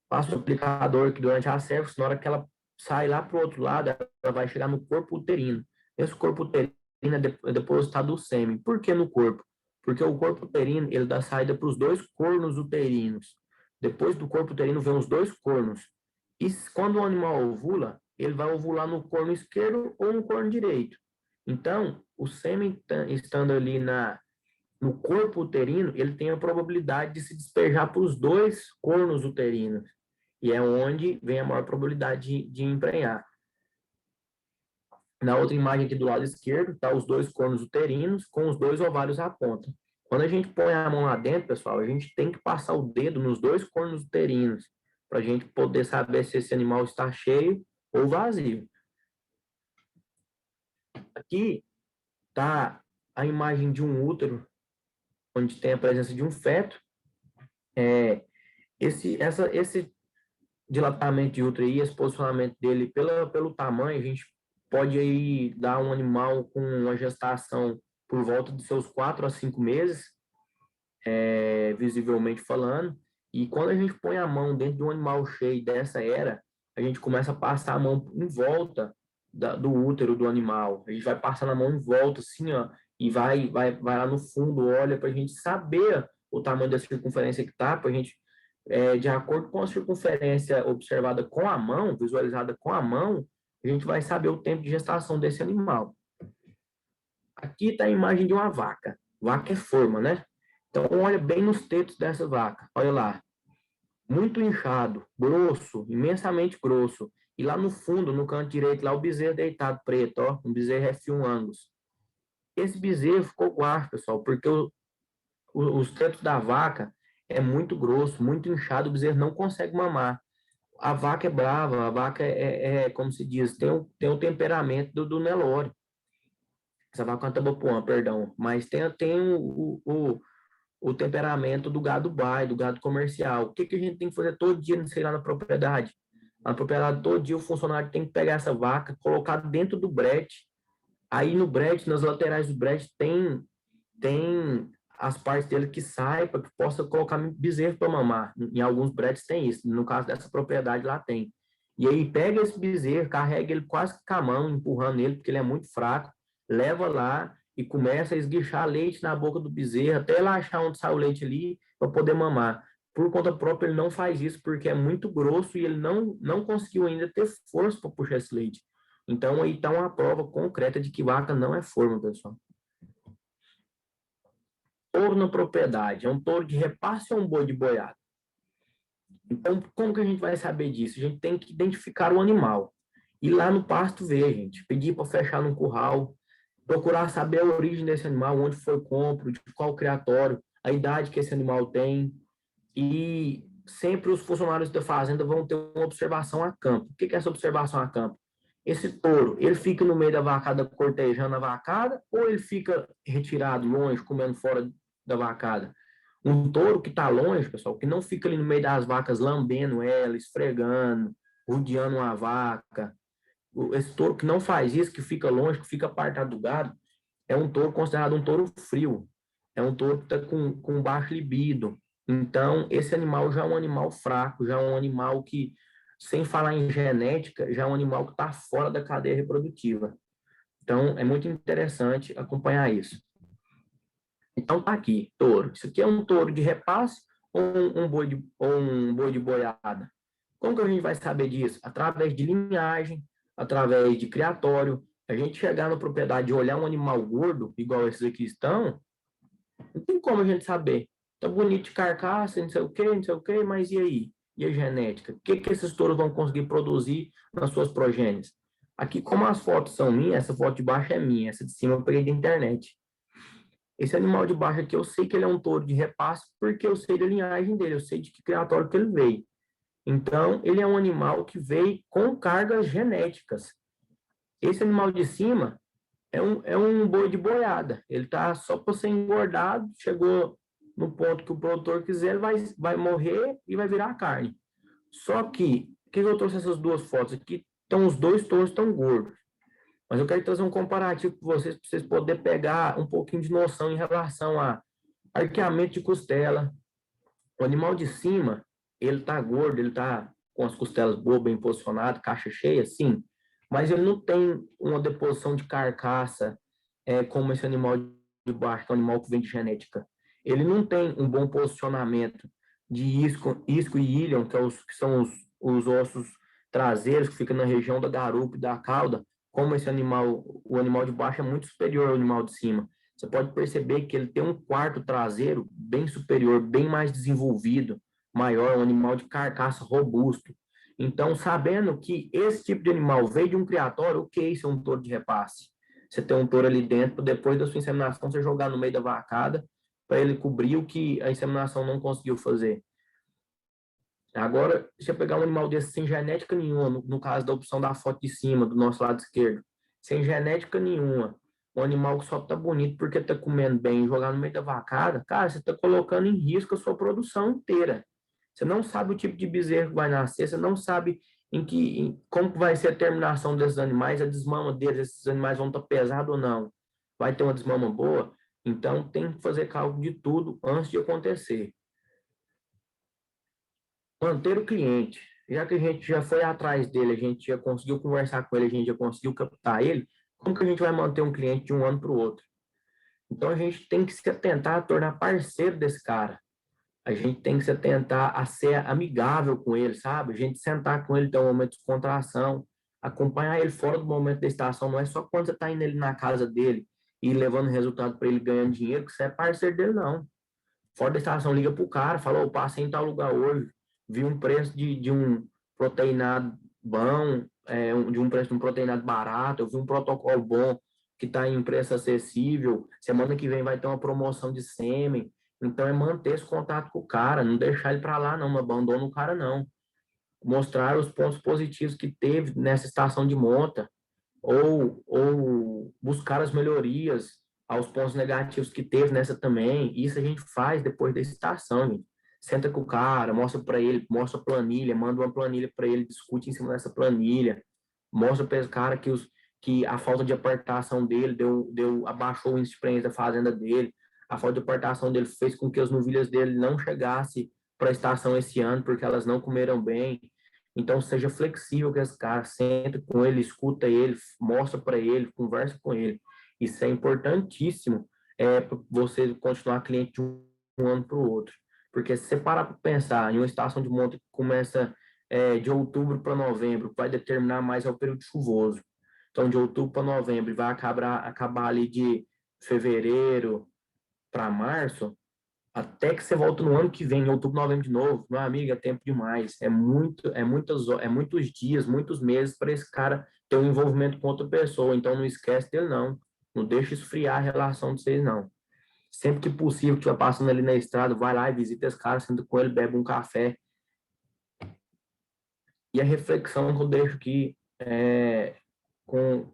[SPEAKER 2] Passa o aplicador aqui durante a cervix, na hora que ela sai lá para o outro lado, ela vai chegar no corpo uterino. Esse corpo uterino é depositado o sêmen. Por que no corpo? Porque o corpo uterino, ele dá saída para os 2 cornos uterinos. Depois do corpo uterino vem os 2 cornos. E quando o animal ovula, ele vai ovular no corno esquerdo ou no corno direito. Então, o sêmen estando ali no corpo uterino, ele tem a probabilidade de se despejar para os 2 cornos uterinos. E é onde vem a maior probabilidade de emprenhar. Na outra imagem aqui do lado esquerdo, tá os 2 cornos uterinos com os 2 ovários à ponta. Quando a gente põe a mão lá dentro, pessoal, a gente tem que passar o dedo nos 2 cornos uterinos, para a gente poder saber se esse animal está cheio ou vazio. Aqui está a imagem de um útero, onde tem a presença de um feto. Esse dilatamento de útero e esse posicionamento dele pelo tamanho, a gente pode aí dar um animal com uma gestação por volta de seus 4 a 5 meses, visivelmente falando. E quando a gente põe a mão dentro de um animal cheio dessa era, a gente começa a passar a mão em volta do útero do animal. A gente vai passando a mão em volta, assim, ó, e vai lá no fundo, olha, para a gente saber o tamanho da circunferência que tá, para a gente, de acordo com a circunferência observada com a mão, visualizada com a mão, a gente vai saber o tempo de gestação desse animal. Aqui está a imagem de uma vaca. Vaca é forma, né? Então, olha bem nos tetos dessa vaca. Olha lá. Muito inchado, grosso, imensamente grosso. E lá no fundo, no canto direito, lá o bezerro deitado preto, ó, um bezerro F1 Angus. Esse bezerro ficou guarda, pessoal, porque os tetos da vaca é muito grosso, muito inchado, o bezerro não consegue mamar. A vaca é brava, a vaca como se diz, tem o temperamento do Nelore. Essa vaca é uma tabapuã, perdão, mas tem o temperamento do gado bai, do gado comercial. O que a gente tem que fazer todo dia, sei lá, na propriedade? Na propriedade, todo dia, o funcionário tem que pegar essa vaca, colocar dentro do brete, Aí no brete, nas laterais do brete, tem as partes dele que saem para que possa colocar bezerro para mamar. Em alguns bretes tem isso. No caso dessa propriedade lá tem. E aí pega esse bezerro, carrega ele quase que com a mão, empurrando ele, porque ele é muito fraco, leva lá e começa a esguichar leite na boca do bezerro, até ele achar onde sai o leite ali para poder mamar. Por conta própria, ele não faz isso porque é muito grosso e ele não conseguiu ainda ter força para puxar esse leite. Então, aí está uma prova concreta de que vaca não é forma, pessoal. Touro na propriedade, é um touro de repasse ou um boi de boiada? Então, como que a gente vai saber disso? A gente tem que identificar o animal. Ir lá no pasto ver, gente. Pedir para fechar no curral, procurar saber a origem desse animal, onde foi compro, de qual criatório, a idade que esse animal tem. E sempre os funcionários da fazenda vão ter uma observação a campo. O que é essa observação a campo? Esse touro, ele fica no meio da vacada cortejando a vacada ou ele fica retirado, longe, comendo fora da vacada? Um touro que está longe, pessoal, que não fica ali no meio das vacas lambendo ela, esfregando, rodeando uma vaca. Esse touro que não faz isso, que fica longe, que fica apartado do gado, é um touro considerado um touro frio. É um touro que está com baixo libido. Então, esse animal já é um animal fraco, já é um animal que, sem falar em genética, já é um animal que está fora da cadeia reprodutiva. Então, é muito interessante acompanhar isso. Então, tá aqui, touro. Isso aqui é um touro de repasse ou um boi de boiada? Como que a gente vai saber disso? Através de linhagem, através de criatório. A gente chegar na propriedade e olhar um animal gordo, igual esses aqui estão, não tem como a gente saber. Tá bonito de carcaça, não sei o quê, não sei o quê, mas e aí? E a genética? O que esses touros vão conseguir produzir nas suas progênies? Aqui, como as fotos são minhas, essa foto de baixo é minha, essa de cima eu peguei da internet. Esse animal de baixo aqui, eu sei que ele é um touro de repasse, porque eu sei da linhagem dele, eu sei de que criatório que ele veio. Então, ele é um animal que veio com cargas genéticas. Esse animal de cima é um boi de boiada. Ele está só para ser engordado, chegou no ponto que o produtor quiser, ele vai morrer e vai virar carne. Só que, o que eu trouxe essas duas fotos aqui? Então, os dois touros estão gordos. Mas eu quero trazer um comparativo para vocês poderem pegar um pouquinho de noção em relação a arqueamento de costela. O animal de cima, ele está gordo, ele está com as costelas boas, bem posicionadas, caixa cheia, sim, mas ele não tem uma deposição de carcaça como esse animal de baixo, que é um animal que vem de genética. Ele não tem um bom posicionamento de isco e íleon, que são os ossos traseiros que ficam na região da garupa e da cauda, como esse animal, o animal de baixo é muito superior ao animal de cima. Você pode perceber que ele tem um quarto traseiro bem superior, bem mais desenvolvido, maior, um animal de carcaça robusto. Então, sabendo que esse tipo de animal veio de um criatório, o que é isso? É um touro de repasse. Você tem um touro ali dentro, depois da sua inseminação, você jogar no meio da vacada para ele cobrir o que a inseminação não conseguiu fazer. Agora, deixa eu pegar um animal desse sem genética nenhuma, no caso da opção da foto de cima, do nosso lado esquerdo, sem genética nenhuma, um animal que só tá bonito porque tá comendo bem e jogar no meio da vacada, cara, você tá colocando em risco a sua produção inteira. Você não sabe o tipo de bezerro que vai nascer, você não sabe como que vai ser a terminação desses animais, a desmama deles, esses animais vão estar pesados ou não. Vai ter uma desmama boa? Então, tem que fazer cálculo de tudo antes de acontecer. Manter o cliente. Já que a gente já foi atrás dele, a gente já conseguiu conversar com ele, a gente já conseguiu captar ele, como que a gente vai manter um cliente de um ano para o outro? Então, a gente tem que se atentar a tornar parceiro desse cara. A gente tem que se atentar a ser amigável com ele, sabe? A gente sentar com ele, ter um momento de descontração, acompanhar ele fora do momento da estação. Não é só quando você está indo ele na casa dele e levando resultado para ele ganhando dinheiro que você é parceiro dele, não. Fora da estação, liga pro cara, fala, eu passei em tal lugar hoje, vi um preço de um proteinado bom, de um preço de um proteinado barato, eu vi um protocolo bom que está em preço acessível, semana que vem vai ter uma promoção de sêmen, então é manter esse contato com o cara, não deixar ele para lá não abandona o cara não. Mostrar os pontos positivos que teve nessa estação de monta, ou buscar as melhorias aos pontos negativos que teve nessa também. Isso a gente faz depois da estação, gente. Senta com o cara, mostra para ele, mostra a planilha, manda uma planilha para ele, discute em cima dessa planilha, mostra para esse cara que a falta de apartação dele abaixou o índice de preço da fazenda dele, a falta de apartação dele fez com que as novilhas dele não chegassem para a estação esse ano, porque elas não comeram bem. Então, seja flexível com esse cara, senta com ele, escuta ele, mostra para ele, conversa com ele. Isso é importantíssimo para você continuar cliente de um ano para o outro. Porque se você parar para pensar em uma estação de monta que começa de outubro para novembro, vai determinar mais é o período chuvoso. Então, de outubro para novembro, vai acabar ali de fevereiro para março, até que você volta no ano que vem, em outubro, novembro de novo. Meu amigo, é tempo demais. É muitos dias, muitos meses para esse cara ter um envolvimento com outra pessoa. Então, não esquece dele, não. Não deixa esfriar a relação de vocês, não. Sempre que possível, estiver passando ali na estrada, vai lá e visita esse cara, senta com ele, bebe um café. E a reflexão que eu deixo aqui com,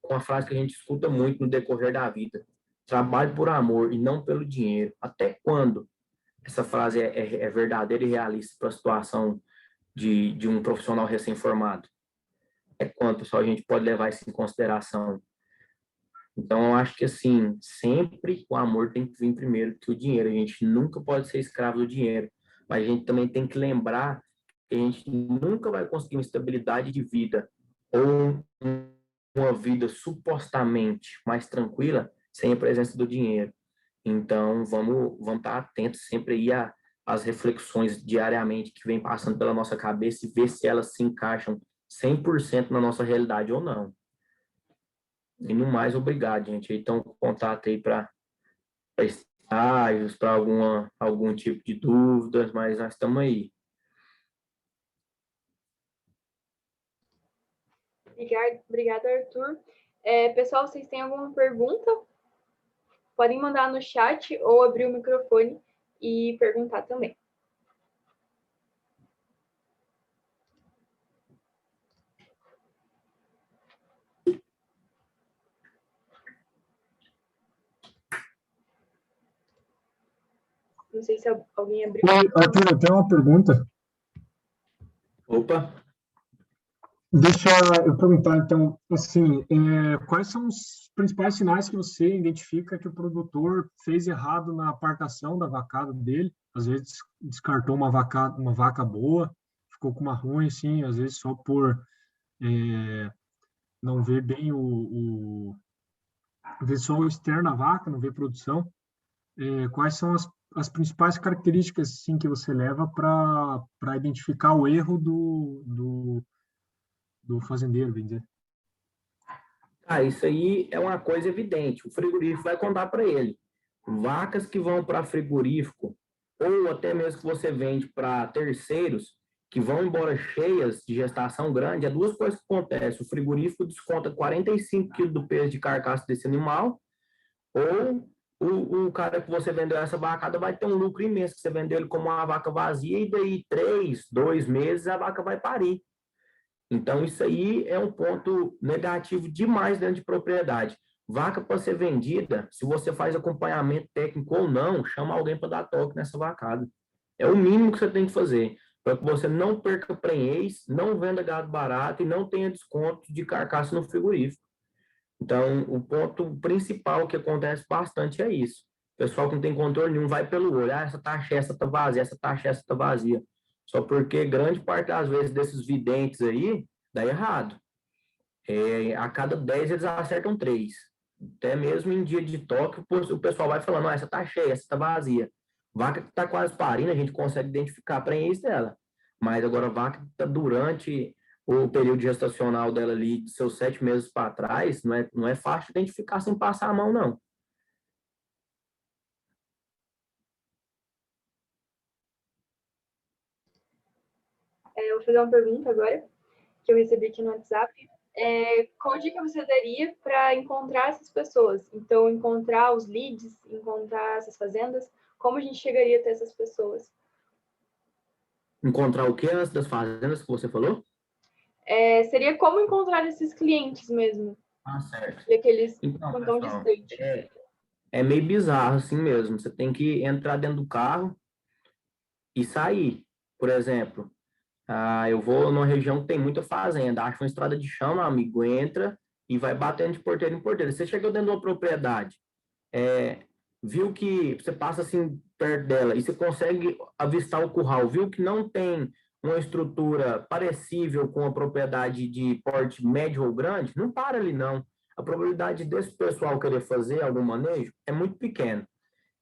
[SPEAKER 2] com a frase que a gente escuta muito no decorrer da vida. Trabalhe por amor e não pelo dinheiro. Até quando essa frase é verdadeira e realista para a situação de um profissional recém-formado? É quanto, pessoal, a gente pode levar isso em consideração? Então, eu acho que, assim, sempre o amor tem que vir primeiro que o dinheiro. A gente nunca pode ser escravo do dinheiro, mas a gente também tem que lembrar que a gente nunca vai conseguir uma estabilidade de vida ou uma vida supostamente mais tranquila sem a presença do dinheiro. Então, vamos estar atentos sempre aí às reflexões diariamente que vem passando pela nossa cabeça e ver se elas se encaixam 100% na nossa realidade ou não. E no mais, obrigado, gente. Então, contato aí para estágios, para algum tipo de dúvidas, mas nós estamos aí.
[SPEAKER 1] Obrigada, Arthur. Pessoal, vocês têm alguma pergunta? Podem mandar no chat ou abrir o microfone e perguntar também. Não sei se alguém abriu.
[SPEAKER 3] Arthur, eu tenho uma pergunta.
[SPEAKER 2] Opa!
[SPEAKER 3] Deixa eu perguntar, então, assim, quais são os principais sinais que você identifica que o produtor fez errado na apartação da vacada dele? Às vezes descartou uma vaca boa, ficou com uma ruim, assim, às vezes só por não ver bem ver só o externo da vaca, não ver produção. Quais são as principais características, assim, que você leva para identificar o erro do fazendeiro, bem dizer?
[SPEAKER 2] Isso aí é uma coisa evidente. O frigorífico vai contar para ele. Vacas que vão para frigorífico, ou até mesmo que você vende para terceiros, que vão embora cheias de gestação grande, é duas coisas que acontecem. O frigorífico desconta 45 quilos do peso de carcaça desse animal, ou o cara que você vendeu essa vacada vai ter um lucro imenso, que você vendeu ele como uma vaca vazia, e daí 2 meses a vaca vai parir. Então, isso aí é um ponto negativo demais dentro de propriedade. Vaca para ser vendida, se você faz acompanhamento técnico ou não, chama alguém para dar toque nessa vacada. É o mínimo que você tem que fazer, para que você não perca prenhez, não venda gado barato e não tenha desconto de carcaça no frigorífico. Então, o ponto principal que acontece bastante é isso. O pessoal que não tem controle nenhum vai pelo olho. Essa tá cheia, essa tá vazia, essa tá cheia, essa tá vazia. Só porque grande parte das vezes desses videntes aí dá errado. A cada 10 eles acertam 3. Até mesmo em dia de toque, o pessoal vai falando, essa tá cheia, essa tá vazia. Vaca que tá quase parindo, a gente consegue identificar a prenhez dela. Mas agora, vaca que tá durante o período gestacional dela ali, de seus 7 meses para trás, não é fácil identificar sem passar a mão, não.
[SPEAKER 1] Eu vou fazer uma pergunta agora, que eu recebi aqui no WhatsApp. Qual dica você daria para encontrar essas pessoas? Então, encontrar os leads, encontrar essas fazendas, como a gente chegaria até essas pessoas?
[SPEAKER 2] Encontrar o que antes das fazendas que você falou?
[SPEAKER 1] Seria como encontrar esses clientes mesmo,
[SPEAKER 2] Certo.
[SPEAKER 1] e aqueles
[SPEAKER 2] Então,
[SPEAKER 1] não tão
[SPEAKER 2] pessoal,
[SPEAKER 1] distantes.
[SPEAKER 2] é meio bizarro assim mesmo. Você tem que entrar dentro do carro e sair. Por exemplo, Eu vou numa região que tem muita fazenda, acho uma estrada de chão, meu amigo, entra e vai batendo de porteira em porteira. Você chegou dentro de uma propriedade, é, viu que você passa assim perto dela e você consegue avistar o curral, viu que não tem uma estrutura parecível com a propriedade de porte médio ou grande, não para ali não. A probabilidade desse pessoal querer fazer algum manejo é muito pequena.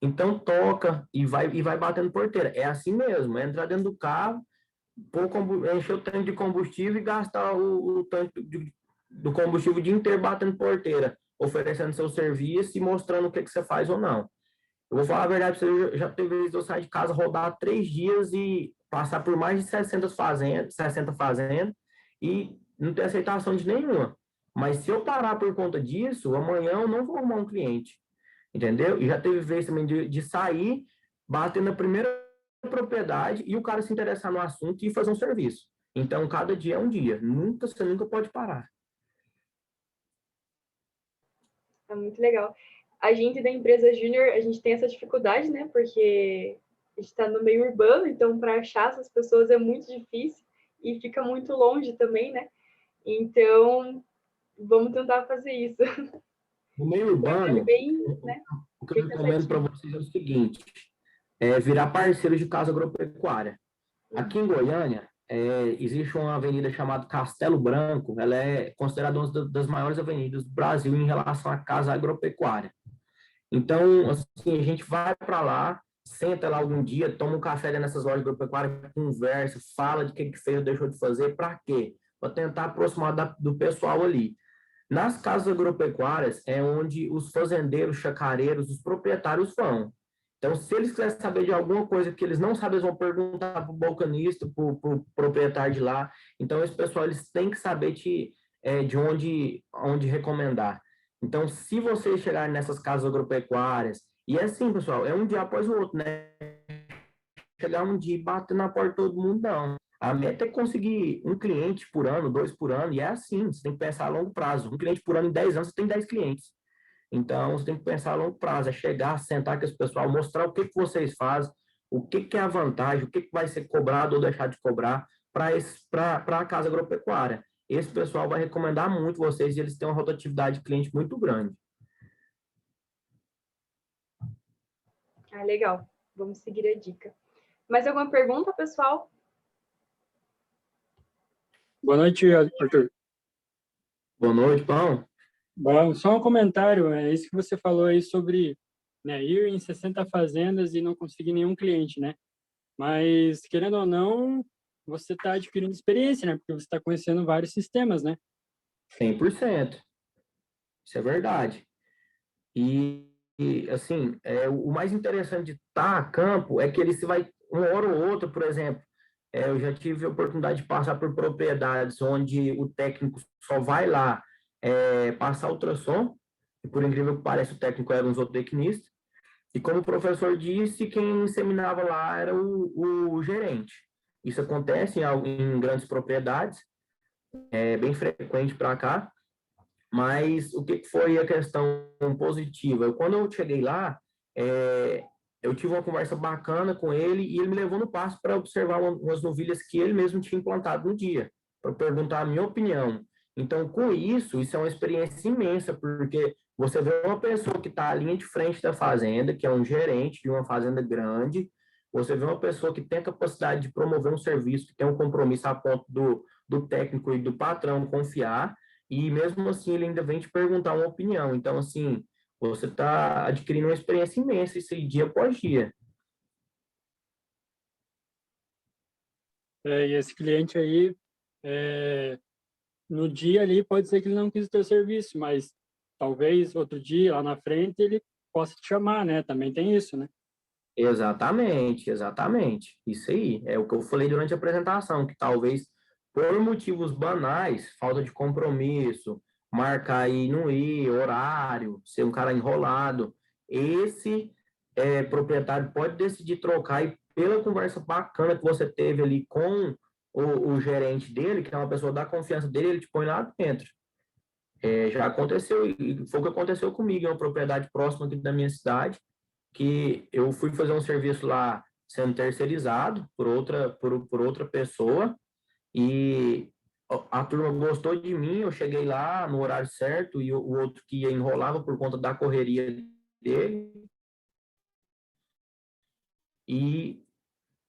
[SPEAKER 2] Então toca e vai batendo porteira. É assim mesmo, é entrar dentro do carro, encher o tanque de combustível e gastar o tanque do combustível o dia inteiro batendo porteira, oferecendo seu serviço e mostrando o que você faz ou não. Eu vou falar a verdade para você, já teve vezes eu sair de casa, rodar 3 dias e passar por mais de 60 fazendas e não ter aceitação de nenhuma. Mas se eu parar por conta disso, amanhã eu não vou arrumar um cliente, entendeu? E já teve vezes também de sair, bater na primeira propriedade e o cara se interessar no assunto e fazer um serviço. Então, cada dia é um dia. Você nunca pode parar.
[SPEAKER 1] É muito legal. A gente da empresa Júnior, a gente tem essa dificuldade, né? Porque a gente está no meio urbano, então para achar essas pessoas é muito difícil e fica muito longe também, né? Então, vamos tentar fazer isso.
[SPEAKER 2] No meio urbano,
[SPEAKER 1] bem, né?
[SPEAKER 2] o que eu recomendo para vocês é o seguinte, virar parceiro de casa agropecuária. Aqui em Goiânia, existe uma avenida chamada Castelo Branco, ela é considerada uma das maiores avenidas do Brasil em relação à casa agropecuária. Então, assim, a gente vai para lá, senta lá algum dia, toma um café nessas lojas agropecuárias, conversa, fala de que fez ou deixou de fazer, para quê? Para tentar aproximar do pessoal ali. Nas casas agropecuárias é onde os fazendeiros, chacareiros, os proprietários vão. Então, se eles quiserem saber de alguma coisa que eles não sabem, eles vão perguntar para o balconista, para o proprietário de lá. Então, esse pessoal eles têm que saber de onde recomendar. Então, se vocês chegarem nessas casas agropecuárias, e é assim, pessoal, é um dia após o outro, né? Chegar um dia e bater na porta de todo mundo, não. A meta é conseguir um cliente por ano, 2 por ano, e é assim, você tem que pensar a longo prazo. Um cliente por ano, em 10 anos, você tem 10 clientes. Então, você tem que pensar a longo prazo, é chegar, sentar com esse pessoal, mostrar o que vocês fazem, o que é a vantagem, o que vai ser cobrado ou deixar de cobrar para a casa agropecuária. Esse pessoal vai recomendar muito vocês e eles têm uma rotatividade de cliente muito grande.
[SPEAKER 1] Legal. Vamos seguir a dica. Mais alguma pergunta, pessoal?
[SPEAKER 3] Boa noite, Arthur.
[SPEAKER 2] Boa noite, Pão.
[SPEAKER 3] Bom, só um comentário, é isso que você falou aí sobre, né, ir em 60 fazendas e não conseguir nenhum cliente, né? Mas, querendo ou não, você está adquirindo experiência, né? Porque você está conhecendo vários sistemas, né?
[SPEAKER 2] 100%. Isso é verdade. Assim, o mais interessante de estar a campo é que ele se vai, uma hora ou outra, por exemplo, eu já tive a oportunidade de passar por propriedades onde o técnico só vai lá passar ultrassom, e por incrível que pareça, o técnico era um zootecnista, e como o professor disse, quem inseminava lá era o gerente. Isso acontece em grandes propriedades, é bem frequente para cá, mas o que foi a questão positiva? Quando eu cheguei lá, eu tive uma conversa bacana com ele e ele me levou no pasto para observar umas novilhas que ele mesmo tinha implantado no dia, para perguntar a minha opinião. Então, com isso é uma experiência imensa, porque você vê uma pessoa que está à linha de frente da fazenda, que é um gerente de uma fazenda grande, você vê uma pessoa que tem a capacidade de promover um serviço, que tem um compromisso a ponto do técnico e do patrão confiar, e mesmo assim ele ainda vem te perguntar uma opinião. Então, assim, você está adquirindo uma experiência imensa isso aí, dia após dia.
[SPEAKER 3] E esse cliente aí, no dia ali, pode ser que ele não quis o teu serviço, mas talvez outro dia, lá na frente, ele possa te chamar, né? Também tem isso, né?
[SPEAKER 2] Exatamente, exatamente. Isso aí. É o que eu falei durante a apresentação, que talvez por motivos banais, falta de compromisso, marcar e não ir, horário, ser um cara enrolado, esse proprietário pode decidir trocar e pela conversa bacana que você teve ali com o gerente dele, que é uma pessoa da confiança dele, ele te põe lá dentro. Já aconteceu, e foi o que aconteceu comigo, em uma propriedade próxima aqui da minha cidade, que eu fui fazer um serviço lá sendo terceirizado por outra pessoa, E a turma gostou de mim, eu cheguei lá no horário certo e o outro que enrolava por conta da correria dele. E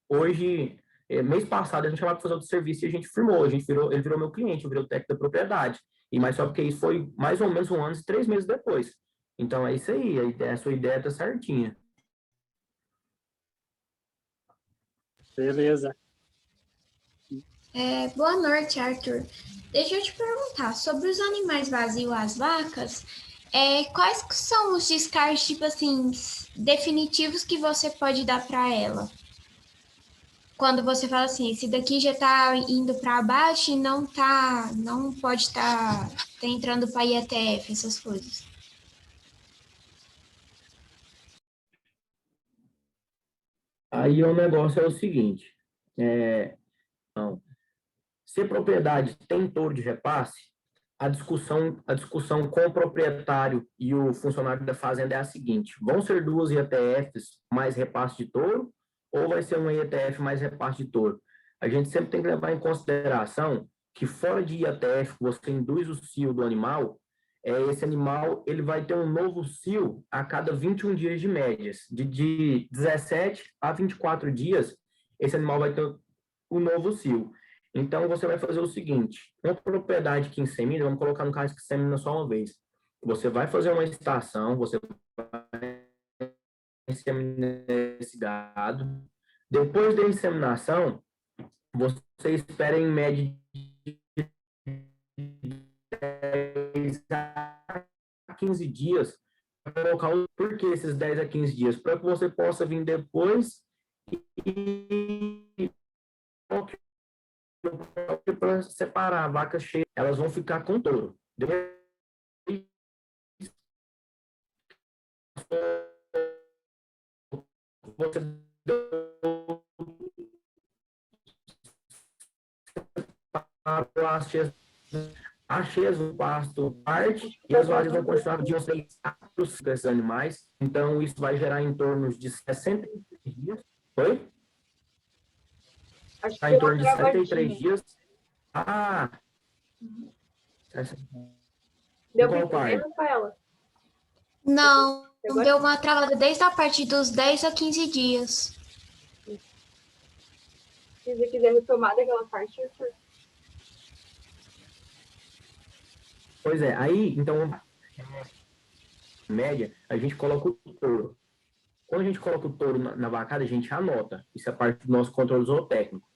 [SPEAKER 2] hoje, mês passado, a gente chamava para fazer outro serviço e a gente firmou, ele virou meu cliente, eu virei o técnico da propriedade. E mais só porque isso foi mais ou menos 1 ano e 3 meses depois. Então é isso aí, a sua ideia tá certinha.
[SPEAKER 4] Beleza.
[SPEAKER 5] Boa noite, Arthur. Deixa eu te perguntar, sobre os animais vazios, as vacas, quais que são os descartes, tipo assim, definitivos que você pode dar para ela? Quando você fala assim, esse daqui já está indo para baixo e não pode estar entrando para IETF, essas coisas.
[SPEAKER 2] Aí o negócio é o seguinte, se a propriedade tem touro de repasse, a discussão com o proprietário e o funcionário da fazenda é a seguinte: vão ser 2 IETFs mais repasse de touro ou vai ser um IETF mais repasse de touro? A gente sempre tem que levar em consideração que fora de IETF, você induz o cio do animal, esse animal ele vai ter um novo cio a cada 21 dias de médias. De 17 a 24 dias, esse animal vai ter o novo cio. Então, você vai fazer o seguinte: uma propriedade que insemina, vamos colocar no caso que insemina só uma vez. Você vai fazer uma estação, você vai inseminar esse gado. Depois da inseminação, você espera em média de 10 a 15 dias para colocar o... Por que esses 10 a 15 dias? Para que você possa vir depois e para separar vacas cheias, elas vão ficar com touro. Você as cheias do pasto parte e as vagens vão continuar de uns 6 com esses animais. Então, isso vai gerar em torno de 63 dias. Oi? Está em torno de 63 dias. Ah!
[SPEAKER 1] Deu para entender, Rafaela?
[SPEAKER 5] Não, deu uma travada desde a parte dos 10 a 15 dias.
[SPEAKER 1] Se você quiser retomar daquela parte, Arthur.
[SPEAKER 2] Pois é, aí, então, média, a gente coloca o touro. Quando a gente coloca o touro na vacada, a gente anota. Isso é parte do nosso controle zootécnico.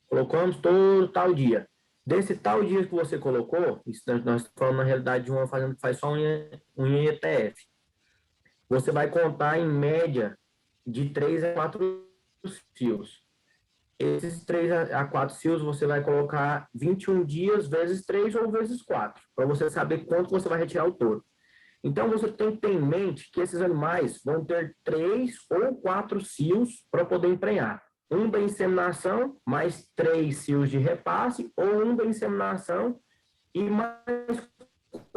[SPEAKER 2] Colocamos touro tal dia. Desse tal dia que você colocou, isso nós estamos falando na realidade de uma fazenda que faz só um IETF. Você vai contar em média de 3 a 4 fios. Esses 3 a 4 fios você vai colocar 21 dias vezes 3 ou vezes 4, para você saber quanto você vai retirar o touro. Então, você tem que ter em mente que esses animais vão ter 3 ou 4 cios para poder emprenhar. Um da inseminação, mais 3 cios de repasse, ou um da inseminação e mais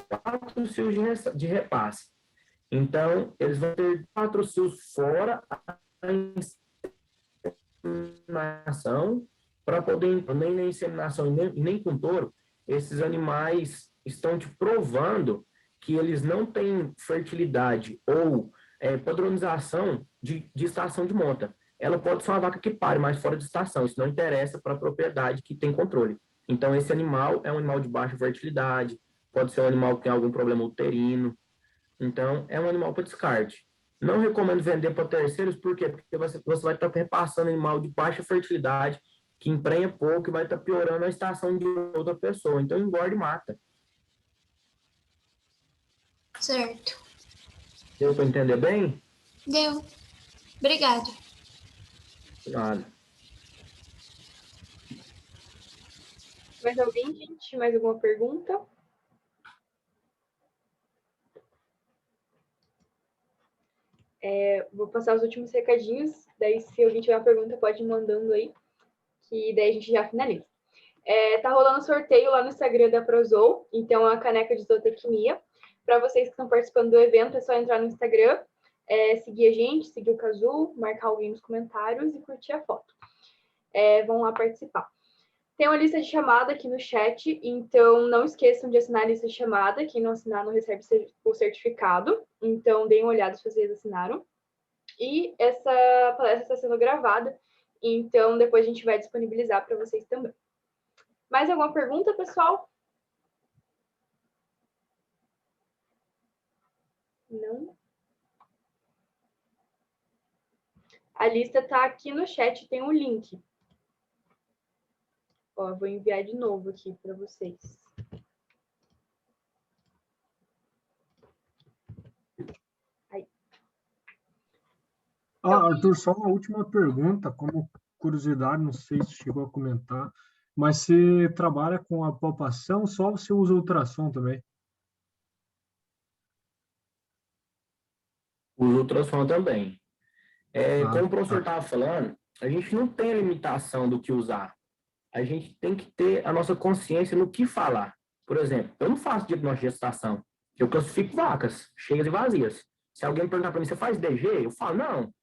[SPEAKER 2] 4 cios de repasse. Então, eles vão ter 4 cios fora a inseminação, para poder, nem na inseminação e nem com touro, esses animais estão te provando que eles não têm fertilidade ou padronização de estação de monta. Ela pode ser uma vaca que pare, mas fora de estação. Isso não interessa para a propriedade que tem controle. Então, esse animal é um animal de baixa fertilidade, pode ser um animal que tem algum problema uterino. Então, é um animal para descarte. Não recomendo vender para terceiros, por quê? Porque você vai estar repassando animal de baixa fertilidade, que emprenha pouco e vai estar piorando a estação de outra pessoa. Então, engorda e mata.
[SPEAKER 5] Certo.
[SPEAKER 2] Deu para entender bem?
[SPEAKER 5] Deu. Obrigada.
[SPEAKER 2] Nada.
[SPEAKER 1] Mais alguém, gente? Mais alguma pergunta? Vou passar os últimos recadinhos, daí se alguém tiver uma pergunta pode ir mandando aí, que daí a gente já finaliza. Tá rolando sorteio lá no Instagram da Prozou, então a caneca de zootecnia. Para vocês que estão participando do evento, é só entrar no Instagram, seguir a gente, seguir o Cazu, marcar alguém nos comentários e curtir a foto. Vão lá participar. Tem uma lista de chamada aqui no chat, então não esqueçam de assinar a lista de chamada. Quem não assinar não recebe o certificado. Então, deem uma olhada se vocês assinaram. E essa palestra está sendo gravada, então depois a gente vai disponibilizar para vocês também. Mais alguma pergunta, pessoal? Não? A lista está aqui no chat, tem um link. Ó, eu vou enviar de novo aqui para vocês. Aí.
[SPEAKER 3] Arthur, só uma última pergunta, como curiosidade, não sei se chegou a comentar, mas você trabalha com a palpação, só você usa ultrassom também?
[SPEAKER 2] O ultrassom também. Como o professor
[SPEAKER 3] Tá.
[SPEAKER 2] estava falando, a gente não tem a limitação do que usar. A gente tem que ter a nossa consciência no que falar. Por exemplo, eu não faço diagnóstico de gestação. Eu classifico vacas, cheias e vazias. Se alguém perguntar para mim, você faz DG? Eu falo, não.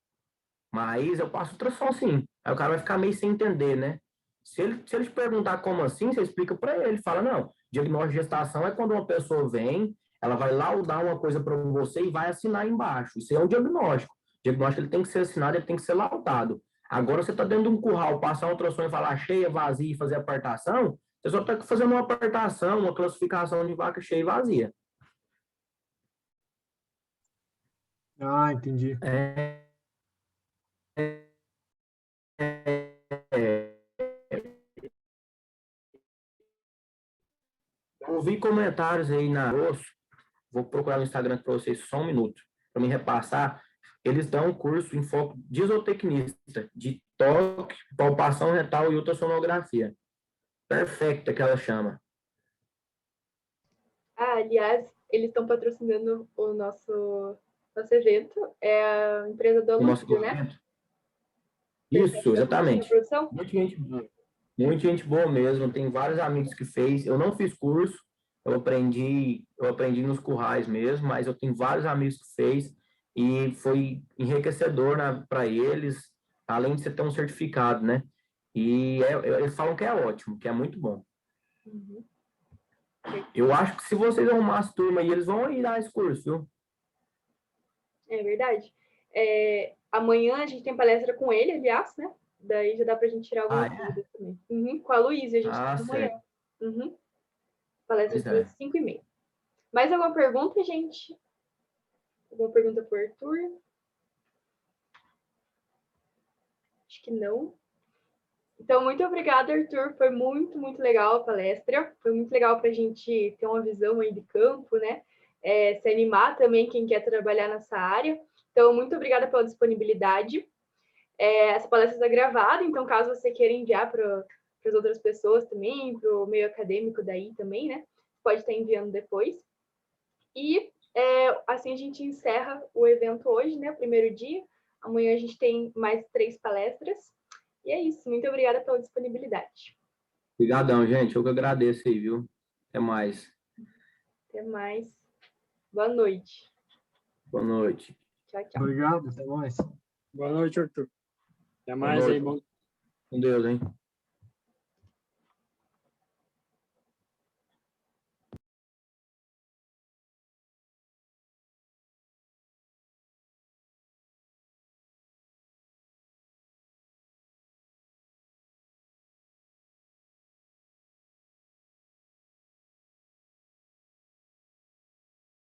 [SPEAKER 2] Mas eu passo ultrassom sim. Aí o cara vai ficar meio sem entender, né? Se ele te perguntar como assim, você explica para ele. Fala, não, diagnóstico de gestação é quando uma pessoa vem, ela vai laudar uma coisa para você e vai assinar embaixo. Isso é um diagnóstico. O diagnóstico ele tem que ser assinado, ele tem que ser laudado. Agora, você está dentro de um curral, passar um ultrassom e falar cheia, vazia e fazer apartação, você só está fazendo uma apartação, uma classificação de vaca cheia e vazia.
[SPEAKER 3] Entendi.
[SPEAKER 2] Eu vi comentários aí na osso, vou procurar no Instagram para vocês só um minuto, para me repassar. Eles dão um curso em foco de zootecnista, de toque, palpação retal e ultrassonografia. Perfeita que ela chama.
[SPEAKER 1] Aliás, eles estão patrocinando o nosso evento. É a empresa do
[SPEAKER 2] O nosso
[SPEAKER 1] Luísa, né?
[SPEAKER 2] evento. Isso, exatamente.
[SPEAKER 1] Produção?
[SPEAKER 2] Muita gente boa. Muita gente boa mesmo. Tem vários amigos que fez. Eu não fiz curso, eu aprendi nos currais mesmo, mas eu tenho vários amigos que fez e foi enriquecedor, né, para eles, além de você ter um certificado, né? E eles falam que é ótimo, que é muito bom.
[SPEAKER 1] Uhum.
[SPEAKER 2] Eu acho que se vocês arrumassem turma aí, eles vão ir dar esse curso, viu?
[SPEAKER 1] É verdade. Amanhã a gente tem palestra com ele, aliás, né? Daí já dá pra gente tirar algumas dúvidas também. Uhum, com a Luísa, a gente tem amanhã.
[SPEAKER 2] Certo.
[SPEAKER 1] Uhum. Palestra
[SPEAKER 2] Pois é.
[SPEAKER 1] às 5h30. Mais alguma pergunta, gente? Alguma pergunta para o Arthur? Acho que não. Então, muito obrigada, Arthur. Foi muito, muito legal a palestra. Foi muito legal para a gente ter uma visão aí de campo, né? Se animar também quem quer trabalhar nessa área. Então, muito obrigada pela disponibilidade. Essa palestra está gravada, então caso você queira enviar para as outras pessoas também, para o meio acadêmico daí também, né? Pode estar enviando depois. E assim a gente encerra o evento hoje, né? O primeiro dia. Amanhã a gente tem mais 3 palestras. E é isso. Muito obrigada pela disponibilidade.
[SPEAKER 2] Obrigadão, gente. Eu que agradeço aí, viu? Até mais.
[SPEAKER 1] Até mais. Boa noite.
[SPEAKER 2] Boa noite.
[SPEAKER 1] Tchau, tchau.
[SPEAKER 3] Obrigado, até mais.
[SPEAKER 4] Boa noite, Arthur. Até mais aí, bom.
[SPEAKER 2] Com Deus, hein?